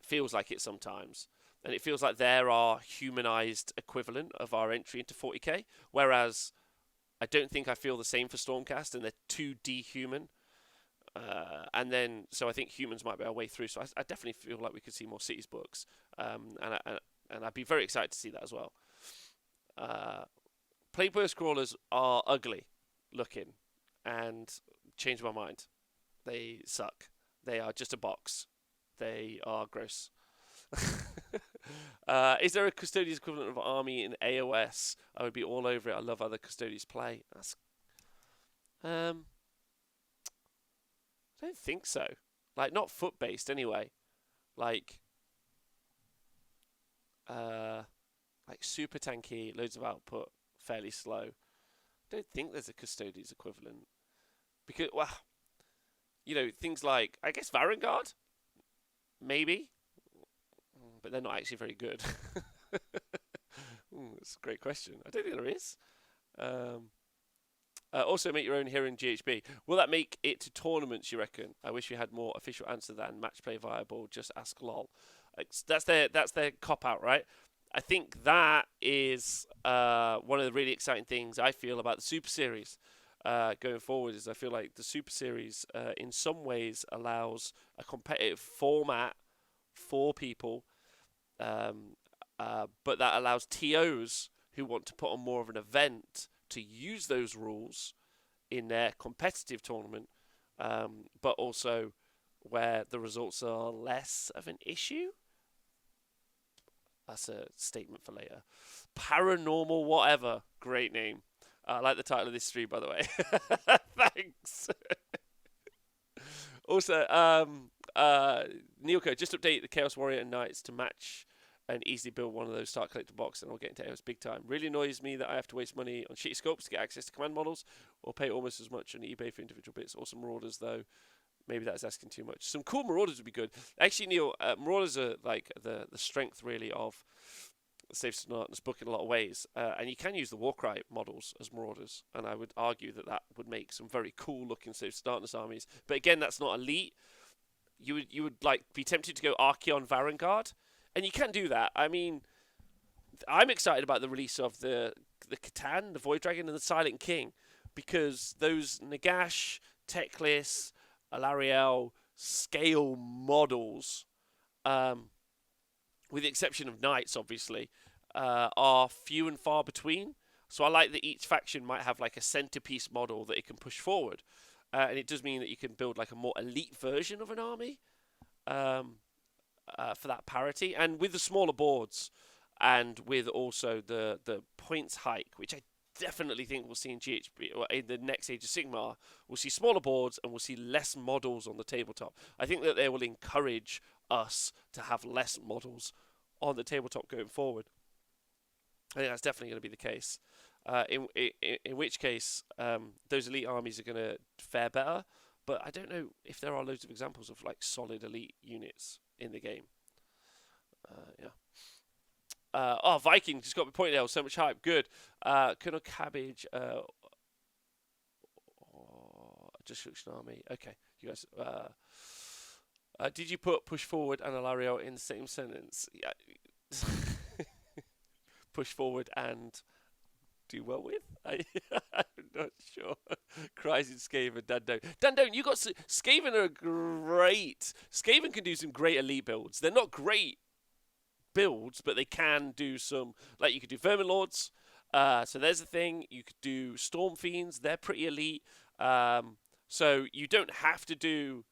Feels like it sometimes. And it feels like they're our humanized equivalent of our entry into 40k. Whereas I don't think I feel the same for Stormcast, and they're too dehuman. And then, so I think humans might be our way through. So I definitely feel like we could see more cities books, and I'd be very excited to see that as well. Playboy scrollers are ugly looking, and change my mind. They suck. They are just a box. They are gross. Is there a Custodians equivalent of Army in AOS? I would be all over it. I love other Custodians play. I don't think so. Like, not foot based anyway. Like super tanky, loads of output, fairly slow. I don't think there's a Custodians equivalent because, well, things like, I guess, Varangard, maybe, but they're not actually very good. That's a great question. I don't think there is. Also, make your own hero in GHB. Will that make it to tournaments, you reckon? I wish we had more official answer than match play viable. Just ask lol. That's their cop out, right? I think that is one of the really exciting things I feel about the Super Series going forward. Is I feel like the Super Series in some ways allows a competitive format for people, but that allows TOs who want to put on more of an event to use those rules in their competitive tournament, but also where the results are less of an issue. That's a statement for later. Paranormal whatever. Great name. I like the title of this stream, by the way. Thanks. Also, Neilco, just update the Chaos Warrior and Knights to match and easily build one of those start collector boxes, and I'll get into AOS big time. Really annoys me that I have to waste money on shitty scopes to get access to command models, or pay almost as much on eBay for individual bits. Awesome Marauders, though. Maybe that's asking too much. Some cool Marauders would be good. Actually, Neil, Marauders are like the strength, really, of Safe Smartness book in a lot of ways. And you can use the Warcry models as Marauders, and I would argue that would make some very cool-looking Safe Smartness armies. But again, that's not elite. You would like be tempted to go Archeon Varangard, and you can do that. I mean, I'm excited about the release of the Catan, the Void Dragon, and the Silent King, because those Nagash, Teclis, Alariel scale models, with the exception of Knights, obviously, are few and far between. So I like that each faction might have like a centerpiece model that it can push forward. And it does mean that you can build like a more elite version of an army for that parity. And with the smaller boards and with also the points hike, which I definitely think we'll see in GHB, or in the next Age of Sigmar, we'll see smaller boards and we'll see less models on the tabletop. I think that they will encourage us to have less models on the tabletop going forward. I think that's definitely going to be the case. In which case, those elite armies are going to fare better. But I don't know if there are loads of examples of like solid elite units in the game. Viking just got me pointed out. So much hype. Good. Colonel Cabbage. Destruction Army. Okay, you guys. Did you put push forward and Alario in the same sentence? Yeah. Push forward and do well with? I'm not sure. Cries in Skaven, Dandone. Dandone, you got Skaven are great. Skaven can do some great elite builds. They're not great builds, but they can do some. Like you could do Vermin Lords. So there's a thing. You could do Storm Fiends. They're pretty elite. So you don't have to do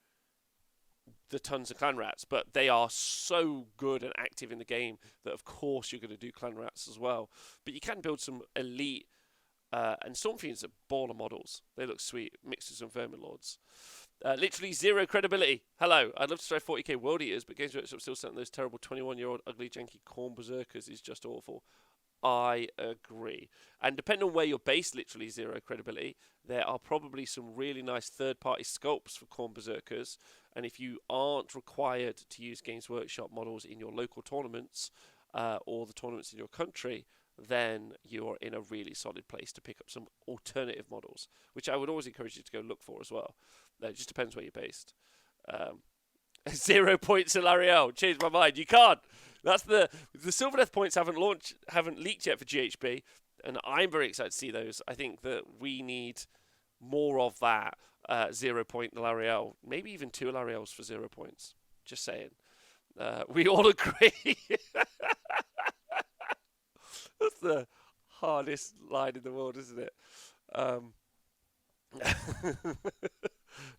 the tons of clan rats, but they are so good and active in the game that of course you're going to do clan rats as well. But you can build some elite and Storm Fiends are baller models. They look sweet, mixed with some Vermin Lords. Literally zero credibility. Hello, I'd love to try 40k World Eaters, but Games Workshop still sent those terrible 21-year-old ugly janky corn berserkers is just awful. I agree. And depending on where you're based, literally zero credibility, there are probably some really nice third-party sculpts for corn berserkers. And if you aren't required to use Games Workshop models in your local tournaments or the tournaments in your country, then you're in a really solid place to pick up some alternative models, which I would always encourage you to go look for as well. It just depends where you're based. 0 points to Lariel. Changed my mind. You can't. That's the Sylvaneth points haven't leaked yet for GHB, and I'm very excited to see those. I think that we need more of that 0 point Lariel, maybe even 2 Lariels for 0 points. Just saying. We all agree. That's the hardest line in the world, isn't it? Um,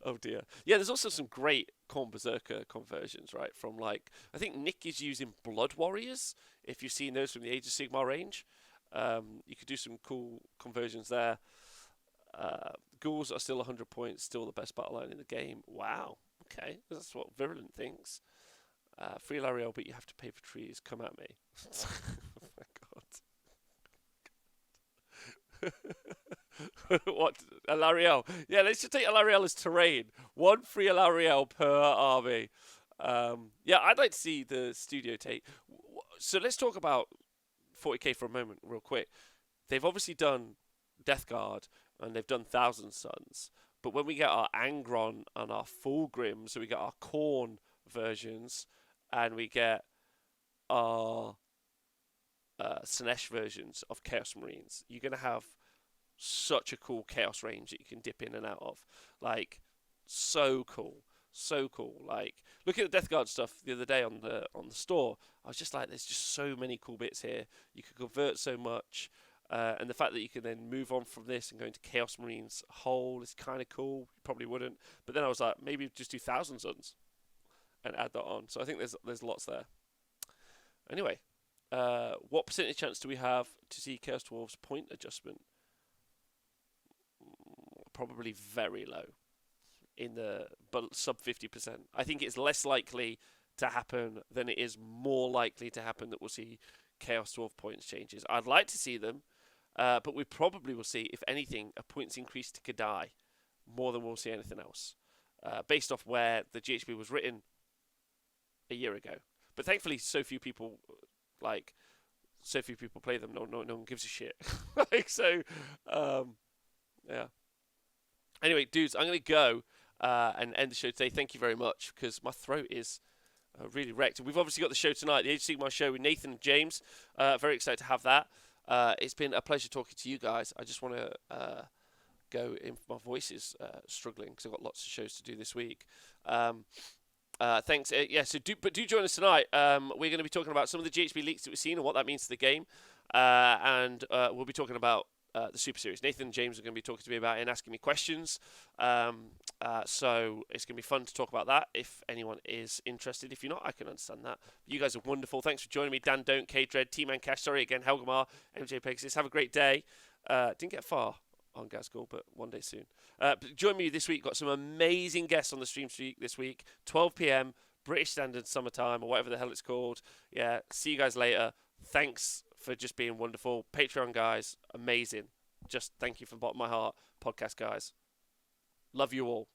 oh dear. Yeah, there's also some great Corn Berserker conversions, right? From like, I think Nick is using Blood Warriors. If you've seen those from the Age of Sigmar range, you could do some cool conversions there. Ghouls are still 100 points, still the best battle line in the game. Wow. Okay, that's what Virulent thinks. Free Lariel, but you have to pay for trees. Come at me. Oh my god. What? A Lariel? Yeah, let's just take a Lariel as terrain. One free Lariel per army. Yeah, I'd like to see the studio take. So let's talk about 40k for a moment, real quick. They've obviously done Death Guard and they've done Thousand Suns. But when we get our Angron and our Fulgrim, so we get our Khorne versions, and we get our Slaanesh versions of Chaos Marines, you're going to have such a cool Chaos range that you can dip in and out of. Like, so cool. So cool. Like, looking at the Death Guard stuff the other day on the store, I was just like, there's just so many cool bits here. You could convert so much. And the fact that you can then move on from this and go into Chaos Marines whole is kind of cool. You probably wouldn't. But then I was like, maybe just do Thousand Suns and add that on. So I think there's lots there. Anyway, what percentage chance do we have to see Chaos Dwarves point adjustment? Probably very low, but sub 50%. I think it's less likely to happen than it is more likely to happen that we'll see Chaos Dwarf points changes. I'd like to see them, but we probably will see, if anything, a points increase to Kadai more than we'll see anything else, based off where the GHB was written a year ago. But thankfully, so few people play them. No one gives a shit. Yeah. Anyway, dudes, I'm going to go and end the show today. Thank you very much, because my throat is really wrecked. We've obviously got the show tonight, the Age of Sigmar show with Nathan and James. Very excited to have that. It's been a pleasure talking to you guys. I just want to go in. My voice is struggling because I've got lots of shows to do this week. Thanks. Do join us tonight. We're going to be talking about some of the GHB leaks that we've seen and what that means to the game. And we'll be talking about the Super Series. Nathan and James are going to be talking to me about it and asking me questions. So it's going to be fun to talk about that if anyone is interested. If you're not, I can understand that. You guys are wonderful. Thanks for joining me. Dan Don't, K-Dread, T-Man Cash, sorry again, Helgamar, MJ Pegasus. Have a great day. Didn't get far on Gasgul, but one day soon. But join me this week. Got some amazing guests on the stream this week. 12 p.m. British Standard Summertime, or whatever the hell it's called. Yeah, see you guys later. Thanks for just being wonderful. Patreon guys, amazing. Just thank you from the bottom of my heart. Podcast guys, love you all.